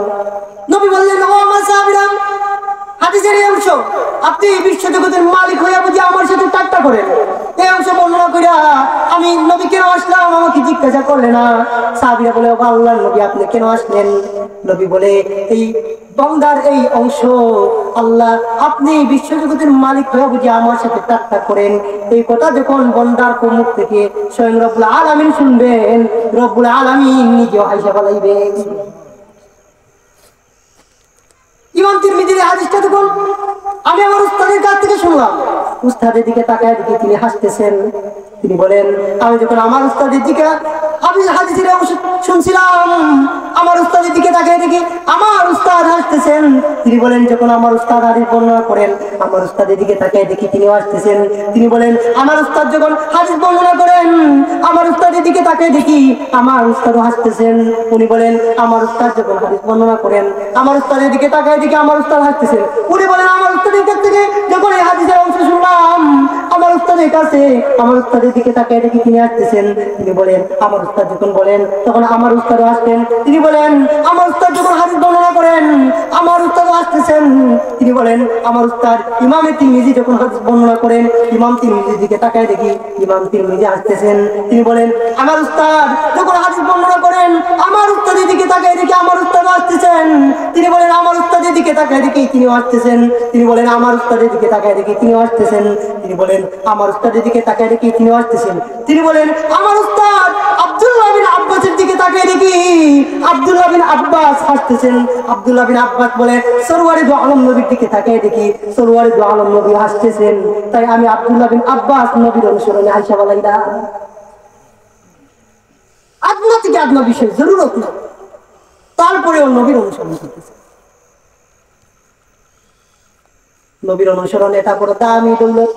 নবী বললেন, ও আমার সাহাবীরা, হাদিসের এই অংশ আপনি বিশ্বজগতের মালিক হইয়া বুঝি আমার সাথে ঠাট্টা করেন? এই অংশ বর্ণনা করিয়া আমি নবী কেন আসলাম আমাকে জিজ্ঞাসা করলে না? সাহাবীরা বলে, ও আল্লাহর নবী আপনি কেন আসলেন? নবী বলে, এই বান্দার এই অংশ, আল্লাহ আপনি বিশ্বজগতের মালিক হয়ে বুঝি আমার সাথে ঠাট্টা করেন, এই কথা যখন বান্দার মুখ থেকে স্বয়ং রব্বুল আলামিন শুনবেন, রব্বুল আলামিন নিজেও হাসিয়া বলাইবেন। ইমাম তিরমিজির হাদিসটা দেখুন, আমি আমার উস্তাদের কাছ থেকে শুনলাম। উস্তাদের দিকে তাকায় দেখি তিনি হাসতেছেন। তিনি বলেন, আমি যখন আমার উস্তাদের দিকে আমি হাদিসের অংশ শুনছিলাম, আমার উস্তাদের দিকে তাকায় দেখি আমার উস্তাদ হাসতেছেন। তিনি বলেন, যখন আমার উস্তাদ হাদিস বর্ণনা করেন, আমার উস্তাদের দিকে তাকায় দেখি তিনি হাসতেছেন। তিনি বলেন, আমার উস্তাদ যখন হাদিস বর্ণনা করেন, আমার উস্তাদের দিকে তাকায় দেখি আমার উস্তাদও হাসতেছেন। উনি বলেন, আমার উস্তাদ যখন হাদিস বর্ণনা করেন, আমার উস্তাদের দিকে তাকায় দেখি আমার উস্তাদ হাসতেছেন। উনি বলেন, আমার উস্তাদের কাছ থেকে যখন এই হাদিসের অংশ শুনলাম, আমার উস্তাদের কাছে আমার উস্তাদের দিকে তাকায় দেখি তিনি হাসতেছেন। তিনি বলেন, আমার উস্তাদ যখন বলেন তখন আমার উস্তাদও হাসতেন। তিনি বলেন, আমার উস্তাদ যখন হাদিস বর্ণনা করেন, আমার উস্তাদও হাসতেছেন। তিনি বলেন, আমার উস্তাদ ইমামে তিরমিজি যখন হাদিস বর্ণনা করেন, ইমাম তিরমিজির দিকে তাকায় দেখি ইমাম তিরমিজি হাসতেছেন। তিনি বলেন, আমার উস্তাদ যখন হাদিস বর্ণনা করেন, আমার উস্তাদের দিকে তাকায় দেখি আমার উস্তাদ হাসতেছেন। তিনি বলেন, আমার উস্তাদের দিকে তাকায় দেখি তিনি হাসতেছেন। তিনি বলেন, আমার উস্তাদের দিকে তাকায় দেখি তিনি হাসতেছেন। তিনি বলেন, আমার উস্তাদের দিকে তাকায় দেখি তিনি হাসতেছেন। তিনি বলেন, আমার উস্তাদ আব্দুল্লাহ বিন আব্বাসের দিকে তাকিয়ে দেখি আব্দুল্লাহ বিন আব্বাস হাসতেছেন। আব্দুল্লাহ বিন আব্বাস বলে, সরওয়ারে দু আলম নবীর দিকে তাকিয়ে দেখি সরওয়ারে দু আলম নবী হাসতেছেন। তাই আমি আব্দুল্লাহ বিন আব্বাস নবীর অনুসরণে আয়েশা বলাইলা। আদনা থেকে আদনা বিষয় জরুরত না, তারপরেও নবীর অনুসরণ করতেছে। নবীর অনুসরণ এটা বড় দামি দৌলত।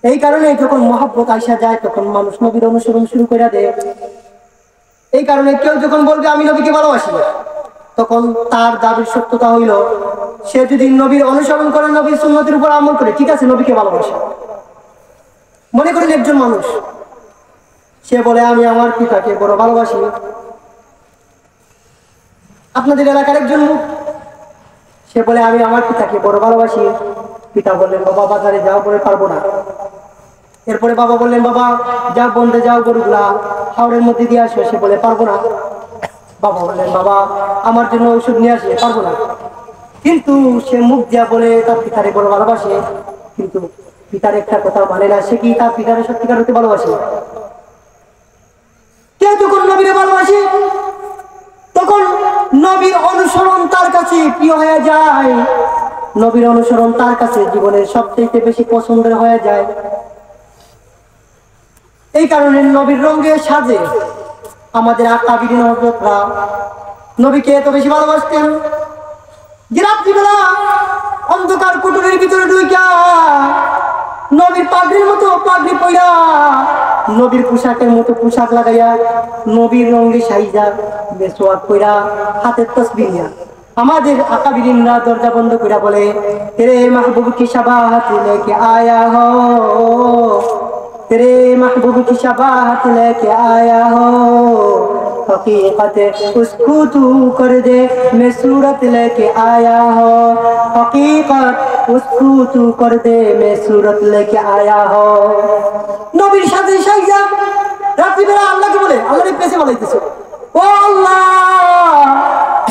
এই কারণে যখন মহব্বত আইসা যায় তখন মানুষ নবীর অনুসরণ শুরু করে দেয়। এই কারণে কেউ যখন বলবে আমি নবীকে ভালোবাসি, তখন তার দাবির সত্যতা হইল সে যদি নবীর অনুসরণ করে, নবীর সুন্নতের উপর আমল করে, ঠিক আছে নবীকে ভালোবাসে। মনে করেন একজন মানুষ সে বলে আমি আমার পিতাকে বড় ভালোবাসি। আপনাদের এলাকার একজন লোক সে বলে আমি আমার পিতাকে বড় ভালোবাসি। পিতা বললেন, বাবা বাজারে যাও, বলে পারবো না। এরপরে বাবা বললেন, বাবা যাও বন্ধে যাও, গরুগুলা হাওড়ের মধ্যে দিয়ে আসো। সে বলে পারবো না। বাবা বললেন, বাবা আমার জন্য ওষুধ নিয়ে আসে, পারবো না। কিন্তু সে মুখ দিয়া বলে তার পিতারে বড় ভালোবাসে, কিন্তু পিতার একটা কথা মানে না, সে কি তার পিতারে সত্যিকার হতে ভালোবাসে? কেউ যখন নবীরে ভালোবাসে তখন নবীর অনুসরণ তার কাছে প্রিয় হয়ে যায়, নবীর অনুসরণ তার কাছে জীবনের সবচেয়ে বেশি পছন্দের হয়ে যায়। এই কারণে নবীর রঙে সাজে আমাদের আকাবিরিন হযরতরা নবীকে এত বেশি ভালোবাসতেন যে রাত্রিবেলা অন্ধকার কুটুরের ভিতরে ঢুইকা নবীর পাগড়ির মতো পাগড়ি পইরা, নবীর পোশাকের মতো পোশাক লাগাইয়া, নবীর রঙে সাইজা মেসওয়াক কইরা, হাতের তাসবিহ নিয়া আমাদের আকাবিরিনরা দরজা বন্ধ কইরা বলে, তেরে মাহবুব কি শাবাহাত লেকে আয়া হো, तेरे महबूब की शबाहत लेके आया हो, हकीकत उसको तू कर दे मैं सूरत लेके आया हो, हकीकत उसको तू कर दे मैं सूरत लेके आया हो। নবীর সাথে সাইজা রাত্রিবেলা আল্লাহকে বলে, আল্লাহর পেছে বলাইতেছে, ও আল্লাহ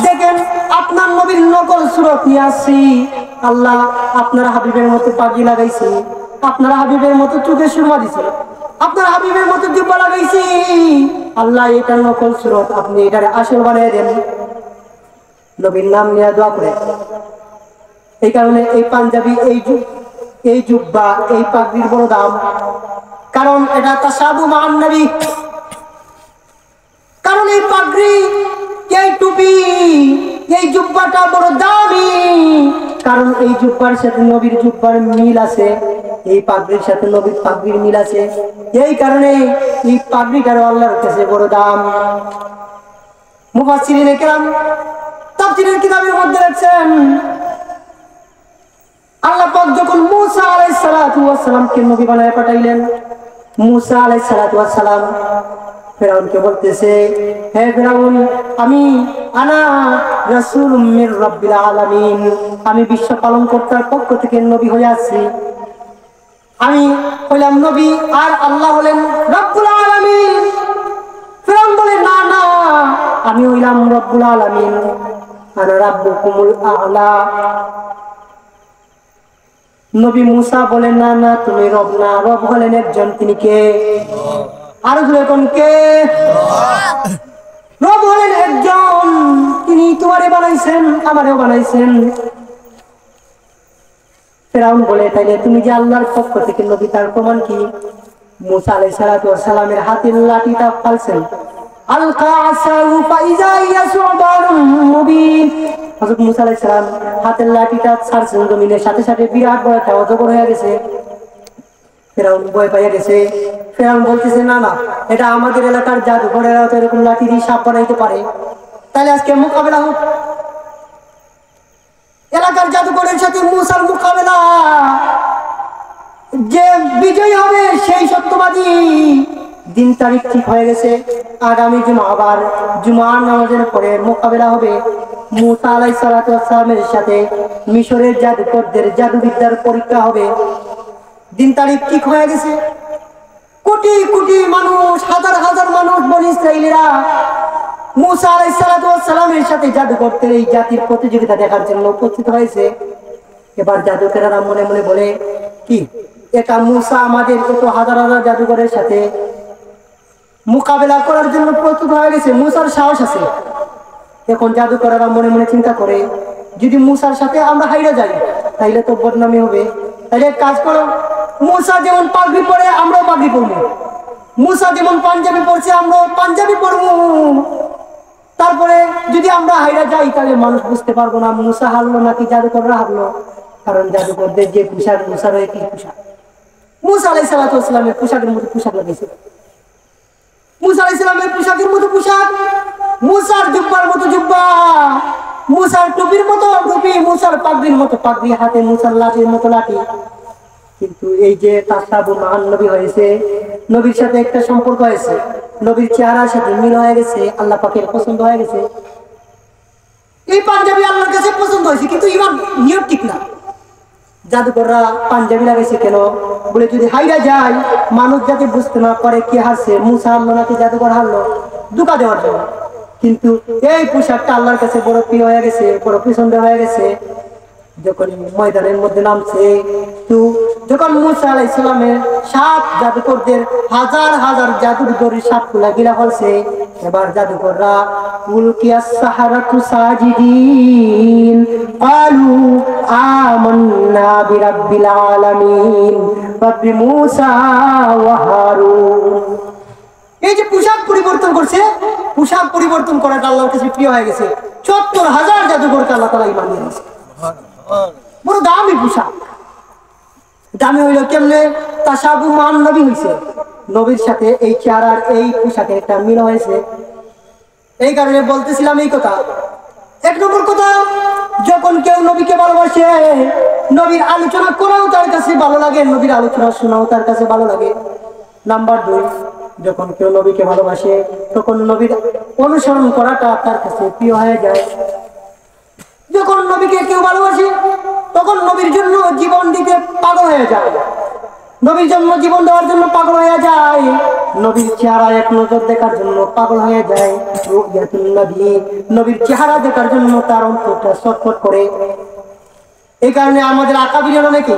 দেখেন আপনার নবীর নকল সূরত নিয়ে আসছি, আল্লাহ আপনার হাবিবের মতো পাগড়ি লাগাইছি, আপনার হাবিবের মতো চোখে সুরমা দিছে, আপনার হাবিবের মতো জুব্বা লাগাইছি, আল্লাহ এটা নকল সূরত, আপনি এটার আসল বানিয়ে দেন। নবীর নাম নিয়ে দোয়া করে। এই কারণে এই পাঞ্জাবি, এই জুব্বা, এই পাগড়ির বড় দাম, কারণ এটা তাসাবু মান নবী। কারণ এই পাগড়ি, এই টুপি, এই জুব্বাটা বড় দামি, কারণ এই জুব্বার সাথে নবীর জুব্বার মিল আছে, এই পাগড়ির সাথে নবীর পাগড়ির মিল আছে। এই কারণে এই পাগড়িটার আল্লাহর কাছে বড় দাম। মুফাসসিরিনে কেরাম তাফসীরের কিতাবের মধ্যে লিখছেন, আল্লাহ পাক যখন মূসা আলাইহিস সালাতু ওয়াস সালামকে নবী বানায় পাঠাইলেন, মূসা আলাইহিস সালাতু ওয়াস সালাম ফেরাউনকে বলতেছে, হে ফেরাউন, আমি আনা রাসূলুম মির রাব্বিল আলামিন, আমি বিশ্ব পালনকর্তার পক্ষ থেকে নবী হয়ে আসছি, আমি হইলাম নবী আর আল্লাহ হলেন রব্বুল আলামিন। ফেরাউন বলে, না না, আমি হইলাম রব্বুল আলামিন, আনা রাব্বুকুমুল আ'লা। নবী মূসা বলে, না না, তুমি রব না, রব হলেন একজন, তিনি কে? আরো জোরে কোন কে? রব হলেন একজন, তিনি তোমারে বানাইছেন, আমারেও বানাইছেন। ফেরাউন বলে, তাইলে তুমি যে আল্লাহর পক্ষ থেকে নবী, তার প্রমাণ কি? মূসা আলাইহিস সালাতু ওয়াস সালামের হাতের লাঠিটা ফালছেন, আলকা আসাহু ফাইজা ইয়া সুবানুম মুবিন। হযরত মূসা আলাইহিস সালাম হাতের লাঠিটা ছাড়ছেন জমিনের, সাথে সাথে বিরাট বড় একটা অজগর হয়ে গেছে। ফেরাউন ভয় পাইয়া গেছে। ফেরাউন বলতেছে, না না, এটা আমাদের এলাকার জাদুঘরেরা তো এরকম লাঠি দিয়ে সাপ বানাইতে পারে, তাহলে আজকে মোকাবেলা হোক। এলাকার জাদুঘরের সাথে মূসার মোকাবেলা, যে বিজয়ী হবে সেই সত্যবাদী। দিন তারিখ ঠিক হয়ে গেছে, আগামী জুমাবার জুমার নামাজের পরে মোকাবেলা হবে মূসা আলাইহিস সালাতু ওয়াস সালামের সাথে। মিশরের জাদুকরদের জাদুবিদ্যার পরীক্ষা হবে। দিন তারিখ ঠিক হয়ে গেছে। কোটি কোটি মানুষ, হাজার হাজার মানুষ বনি ইসরাইলীরা মূসা আলাইহিস সালাতু ওয়াস সালামের সাথে জাদুকরদের এই জাতির প্রতিযোগিতা দেখার জন্য উপস্থিত হয়েছে। এবার জাদুকরেরা মনে মনে বলে, কি একা মূসা আমাদের কত হাজার হাজার জাদুকরের সাথে মোকাবেলা করার জন্য প্রস্তুত হয়ে গেছে, মূসার সাহস আছে। এখন জাদুকরেরা মনে মনে চিন্তা করে, যদি মূসার সাথে আমরা হাইরা যাই তাইলে তো বদনামি হবে, তাহলে এক কাজ করো, মূসা যেমন পাগড়ি পরে আমরাও পাগড়ি পরবো, মূসা যেমন পাঞ্জাবি পরছে আমরাও পাঞ্জাবি পরবো, তারপরে যদি আমরা হাইরা যাই তাহলে মানুষ বুঝতে পারবো না মূসা হারলো নাকি জাদুকররা হারলো। কারণ জাদুকরদের যে পোশাক, মূসার একই পোশাক, মূসা আলাইহিস সালাতু ওয়াস সালামের পোশাকের মতো পোশাক লাগিয়েছে, মূসা আলাইহিস সালামের পোশাকের মতো পোশাক, মূসার জুব্বার মতো জুব্বা, মূসার টুপির মতো টুপি, মূসার পাগড়ির মতো পাগড়ি, হাতে মূসার লাঠির মতো লাঠি। কিন্তু এই যে তাসাবু মহান নবী হয়েছে, নবীর সাথে একটা সম্পর্ক হয়েছে, নবীর চেহারার সাথে মিল হয়ে গেছে, আল্লাহ পাকের পছন্দ হয়ে গেছে। এই পাঞ্জাবি আল্লাহর কাছে পছন্দ হয়েছে, কিন্তু ইমান নিয়ত ঠিক না। জাদুকররা পাঞ্জাবি লাগাইছে কেন? বলে যদি হাইরা যায় মানুষ যাতে বুঝতে না পারে কে হারছে, মূসা হারলো নাকি জাদুকর হারলো, ধোঁকা দেওয়ার জন্য। কিন্তু এই পোশাকটা আল্লাহর কাছে বড় প্রিয় হয়ে গেছে, বড় পছন্দ হয়ে গেছে। যখন ময়দানের মধ্যে নামছে, তো যখন মুসা আলাইহিস সালামের সাত জাদুকরদের হাজার হাজার জাদুকরের সাপগুলা গিলা ফেলছে, এবার জাদুকররা উলকিয়াস সাহারাতু সাজিদিন ক্বালু আমান্না বিরাব্বিল আলামিন রাব্বি মুসা ওয়া হারুন। এই যে পোশাক পরিবর্তন করছে, পোশাক পরিবর্তন করাটা আল্লাহর কাছে প্রিয় হয়ে গেছে। ৭০,০০০ জাদুকরকে আল্লাহ তাআলা ঈমান দিয়ে দিয়েছে। বড় দামি পোশাক। দামি হইল কেমনে? তাশাবু মান নবী হইছে, নবীর সাথে এই চেহারার এই পোশাকের একটা মিল হয়েছে। এই কারণে বলতেছিলাম এই কথা। এক নম্বর কথা, যখন কেউ নবীকে ভালোবাসে, নবীর আলোচনা করাও তার কাছে ভালো লাগে, নবীর আলোচনা শোনাও তার কাছে ভালো লাগে। নাম্বার ২, যখন কেউ নবীকে ভালোবাসে তখন নবীর অনুসরণ করাটা তার কাছে প্রিয় হয়ে যায়। যখন নবীকে কেউ ভালোবাসে তখন নবীর জন্য জীবন দিতে পাগল হয়ে যায়, নবীর জন্য জীবন দেওয়ার জন্য পাগল হয়ে যায়, নবীর চেহারা এক নজর দেখার জন্য পাগল হয়ে যায়। রুয়াতুন নবী, নবীর চেহারা দেখার জন্য তার অন্তরটা ছটফট করে। এই কারণে আমাদের আকাবিরের অনেকে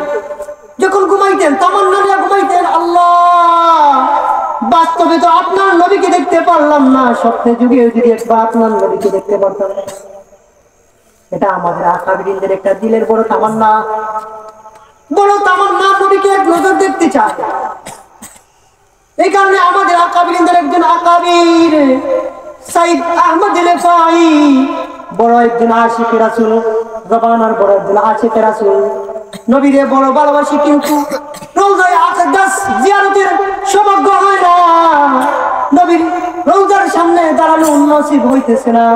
যখন ঘুমাইতেন তামান্না নিয়ে ঘুমাইতেন, আল্লাহ বাস্তবে তো আপনার নবীকে দেখতে পারলাম না, স্বপ্নে যুগে যদি একবার আপনার নবীকে দেখতে পারতাম। এটা আমাদের আকাবিরদের একটা দিলের বড় তামান্না, বড় তামান্না, নবীকে এক নজর দেখতে চায়। এই কারণে আমাদের আকাবিরদের একজন আকাবির সাইদ আহমদ রিফাঈ বড় একজন আশিক রাসূল, জবানার বড় একজন আশিক রাসূল, নবীরে বড় ভালোবাসি, কিন্তু রওজায়ে আকদাস জিয়ারতের সৌভাগ্য হয় না, নবীর রওজার সামনে দাঁড়ানো নসিব হইতেছে না।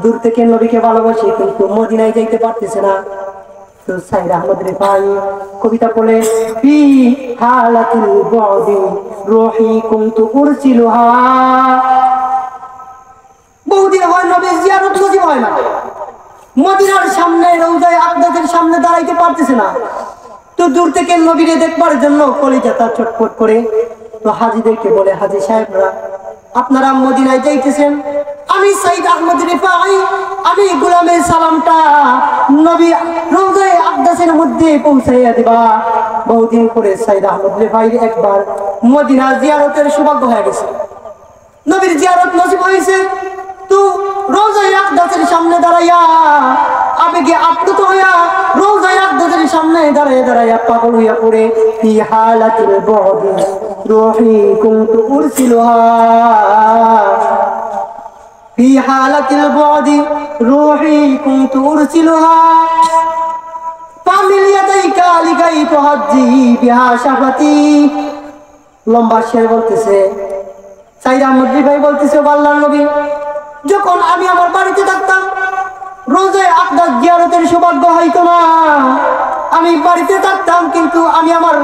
দূর থেকে নবীকে ভালোবাসি কিন্তু মদিনায় যাইতে পারতেছে না। তো সাইদ আহমদ রিফাঈ কবিতা বলে, ফি হালাতিল বুদি রূহি কুনতু উরসিলুহা। বহুদিন হয় নবীর জিয়ারত নসিব হয় না, মদিনার সামনে রওজায়ে আকদাসের সামনে দাঁড়াইতে পারতেছে না। তো দূর থেকে নবীরে দেখবার জন্য কলিজাটা ছটফট করে। তো হাজীদেরকে বলে, হাজী সাহেবরা আপনারা মদিনায় যাইতেছেন, আমি সাইদ আহমদ রিফাঈ আমি গোলামের সালামটা নবী রওজায়ে আকদাসের মধ্যে পৌঁছাইয়া দিবা। বহুদিন পরে সাইদ আহমদ রিফাঈ একবার মদিনা জিয়ারতের সৌভাগ্য হয়ে গেছে, নবীর জিয়ারত নসিব হয়েছে। তো রওজায়ে আকদাসের সামনে দাঁড়াইয়া আবেগে আপ্লুত হইয়া রওজায়ে আকদাসের সামনে দাঁড়াইয়া দাঁড়াইয়া পাগল হইয়া পড়ে, ফি হালাতিল বুদি রূহি কুনতু উরসিলুহা, ফি হালাতিল বুদি রূহি কুনতু উরসিলুহা ফামিল ইয়াদাইকা লিকাই তুহাজ্জি বিহা শাফাতি। লম্বা শের বলতেছে, সাইদ আহমদ রিফাঈ বলতেছে, আল্লাহর নবী যখন আমি আমার বাড়িতে থাকতাম রওজায়ে আকদাস জিয়ারতের সৌভাগ্য হইতো না, আমি বাড়িতে থাকতাম কিন্তু আমি আমার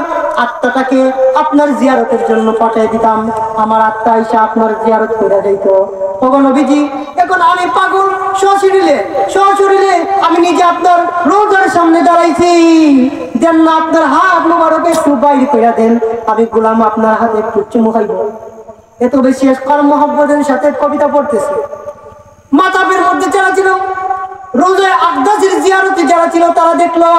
আত্মাটাকে আপনার জিয়ারতের জন্য পাঠিয়ে দিতাম, আমার আত্মা এসে আপনার জিয়ারত করে যাইত। তখন নবীজি এখন আমি পাগল, সশরীরে আমি নিজে আপনার রওজার সামনে দাঁড়াইছি, দেন না আপনার হাত মোবারক একটু বাইরে করে দেন, আমি গোলাম আপনার হাতে একটু চুমু খাইব। এত বেশি মহব্বতের সাথে কবিতা পড়তেছে। মাতাবের মধ্যে যারা ছিল, রওজায়ে আকদাসের জিয়ারতে যারা ছিল, তারা দেখলো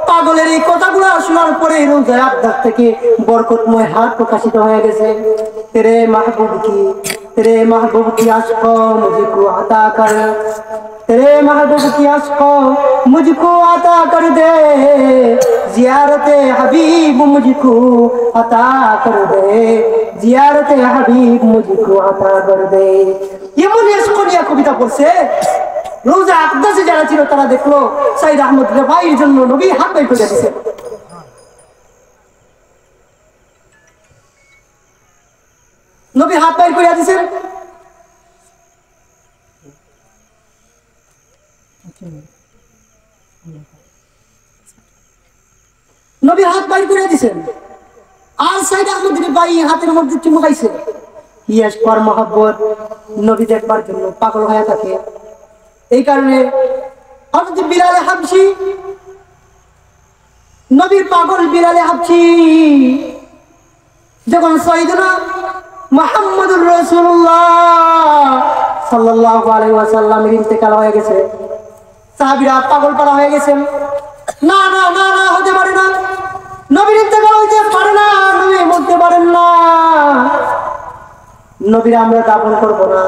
পাগলের এই কথাগুলো শোনার পরে রওজায়ে আকদাস থেকে বরকতময় হাত প্রকাশিত হয়ে গেছে। তেরে মাহবুব কি আশক মুঝকো আতা কর, তেরে মাহবুব কি আশক মুঝকো আতা কর দে, জিয়ারতে হাবিব মুঝকো আতা কর দে, জিয়ারতে হাবিব মুঝকো আতা কর দে। এমন ইশকিয়া কবিতা পড়ছে। রওজায়ে আকদাসে যারা ছিল তারা দেখলো সাইদ আহমদ রিফাঈর জন্য নবী হাত বের করে দিয়েছে। নবী হাত বের করে দিয়েছেন। নবী হাত বের করে দিয়েছেন, আর সাইদ আহমদ রিফাঈ হাতের মধ্যে চুমু খাইছে। ইয়াস পর মহব্বত, নবী দেখবার জন্য পাগল হয়ে থাকে। এই কারণে হযরত বিলাল হাবশী, নবীর পাগল বিলাল হাবশী যখন সাইয়েদনা মুহাম্মদুর রাসূলুল্লাহ সাল্লাল্লাহু আলাইহি ওয়াসাল্লামের ইন্তেকাল হয়ে গেছে, সাহাবীরা পাগল পাড়া হয়ে গেছেন। না না না না, হতে পারে না, নবীর আমরা দাফন করব না।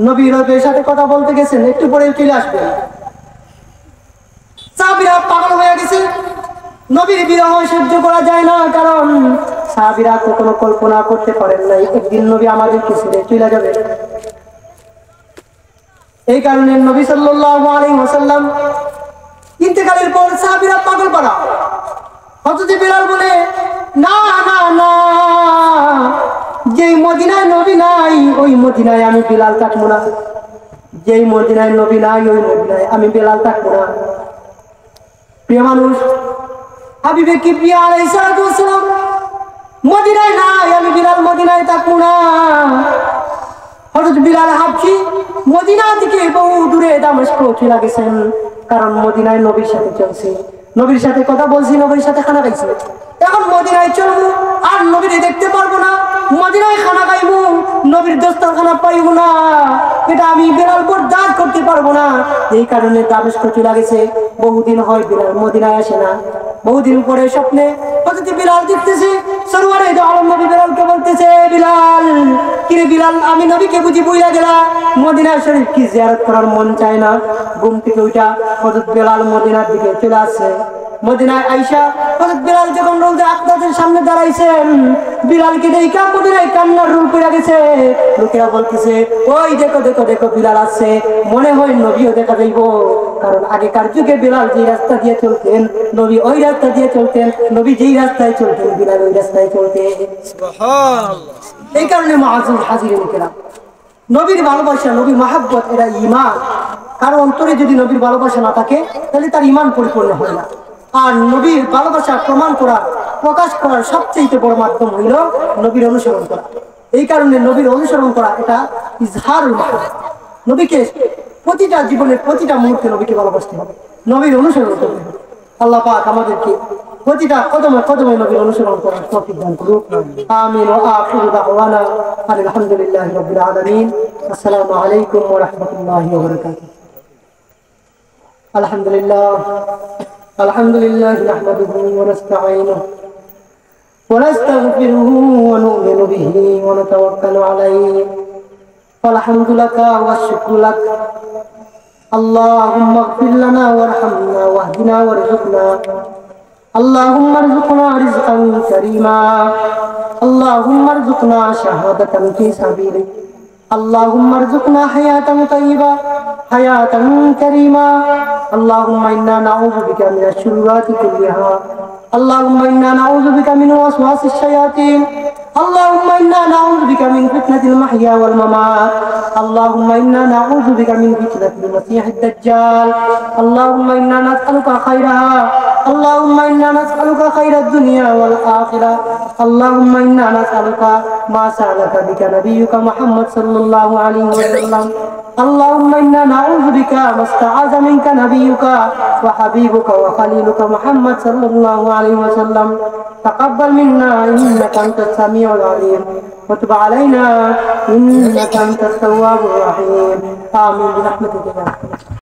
নবী রবের সাথে কথা বলতে গেছেন, একটু পরে চলে আসবেন। সাহাবীরা পাগল হয়ে গেছে, নবীর বিরহ সহ্য করা যায় না, কারণ সাহাবীরা কখনো কল্পনা করতে পারেন নাই একদিন নবী আমাদেরকে ছেড়ে চলে যাবে। এই কারণে নবী সাল্লাল্লাহু আলাইহি ওয়াসাল্লাম ইন্তেকালের পর সাহাবীরা পাগল পাড়া। হযরত বিলাল বলে, না না না, যেই মদিনায় নবী নাই ওই মদিনায় আমি বিলাল থাকবো না। যেই মদিনায় নবী নাই ওই মদিনায় আমি বিলাল থাকবো না। প্রিয় মানুষ, হাবিবে কিবরিয়া আলাইহিস সালাম মদিনায় নাই, আমি বিলাল মদিনায় থাকবো না। হযরত বিলাল হাবশী মদিনা থেকে বহু দূরে দামেস্ক চলে গেছেন, কারণ মদিনায় নবীর সাথে চলছে, নবীর সাথে কথা বলছি, নবীর সাথে খানা খাইছি। এখন মদিনায় চলবো আর নবীর দেখতে পারবো না, মদিনায় খানা খাইবো, নবীর দস্তরখানা পাইবো না, এটা আমি বিলাল বরদাস্ত করতে পারবো না। এই কারণে দামেস্ক চলে গেছে। বহুদিন হয় বিলাল মদিনায় আসে না। বহুদিন পরে স্বপ্নে হযরত বিলাল দেখতেছে, সরওয়ারে দো আলম নবী বিলালকে বলতেছে, বিলাল, কিরে বিলাল, আমি নবীকে বুঝি বুইলা গেলা, মদিনা শরীফ কি জিয়ারত করার মন চায় না? ঘুম থেকে উঠা হযরত বিলাল মদিনার দিকে চলে আসছে। মদিনায় আইসা হযরত বিলাল যখন রোজা আকদাদের সামনে দাঁড়াইছেন, বিলালকে দেখা মদিনায় কান্নার রোল পড়ে গেছে। লোকেরা বলতেছে, ওই দেখো দেখো দেখো বিলাল আসছে, মনে হয় নবীও দেখা যাইব। কারণ আগেকার যুগে বিলাল যে রাস্তা দিয়ে চলতেন, নবী ওই রাস্তা দিয়ে চলতেন, নবী যেই রাস্তায় চলতেন বিলাল ওই রাস্তায় চলতেন। সুবহানাল্লাহ। এই কারণে মুআজ্জিজ হাজিরিন কিরাম, নবীর ভালোবাসা, নবীর মহব্বত, এটা ঈমান। কারো অন্তরে যদি নবীর ভালোবাসা না থাকে তাহলে তার ঈমান পরিপূর্ণ হয় না। আর নবীর ভালোবাসা প্রমাণ করা, প্রকাশ করার সবচেয়ে বড় মাধ্যম হইল নবীর অনুসরণ করা। এই কারণে নবীর অনুসরণ করা এটা ইজহারুল মাহাব্বত। নবীকে প্রতিটা জীবনের প্রতিটা মুহূর্তে নবীকে ভালোবাসতে হবে, নবীর অনুসরণ করতে হবে। আল্লাহ পাক আমাদেরকে প্রতিটা কদমে কদমে নবীর অনুসরণ করার তৌফিক দান করুন। আমিন। ওয়া আখিরু দাওয়ানা আলহামদুলিল্লাহি রাব্বিল আলামিন। আসসালামু আলাইকুম ওয়া রাহমাতুল্লাহি ওয়া বারাকাতুহু। আলহামদুলিল্লাহ আলহামদুলিল্লাহি নাহমাদুহু ওয়া নাস্তাঈনুহু ওয়া নাস্তাগফিরুহু ওয়া নু'মিনু বিহি ওয়া নাতাওয়াক্কালু আলাইহি। فالحمد لك والشكر لك اللهم اغفر لنا وارحمنا واهدنا وارزقنا اللهم ارزقنا رزقا كريما اللهم ارزقنا شهادة في سبيلك اللهم ارزقنا حياة طيبة حياة كريمة اللهم إنا نعوذ بك من الشرورات كلها اللهم إنا نعوذ بك من وسواس الشياطين اللهم إنا نعوذ بك من فتنة المحيا والممات اللهم إنا نعوذ بك من فتنة المسيح الدجال اللهم إنا نسألك خيرها اللهم إنا نسألك خير الدنيا والآخرة اللهم إنا نسألك ما سألك بك نبيك محمد صلى الله عليه وسلم اللهم إنا نعوذ بك ما استعاذ منك نبيك وحبيبك وخليلك محمد صلى الله عليه وسلم تقبل منا إنك أنت السميع العليم وتب علينا إنك أنت التواب الرحيم آمين برحمتك يا رب.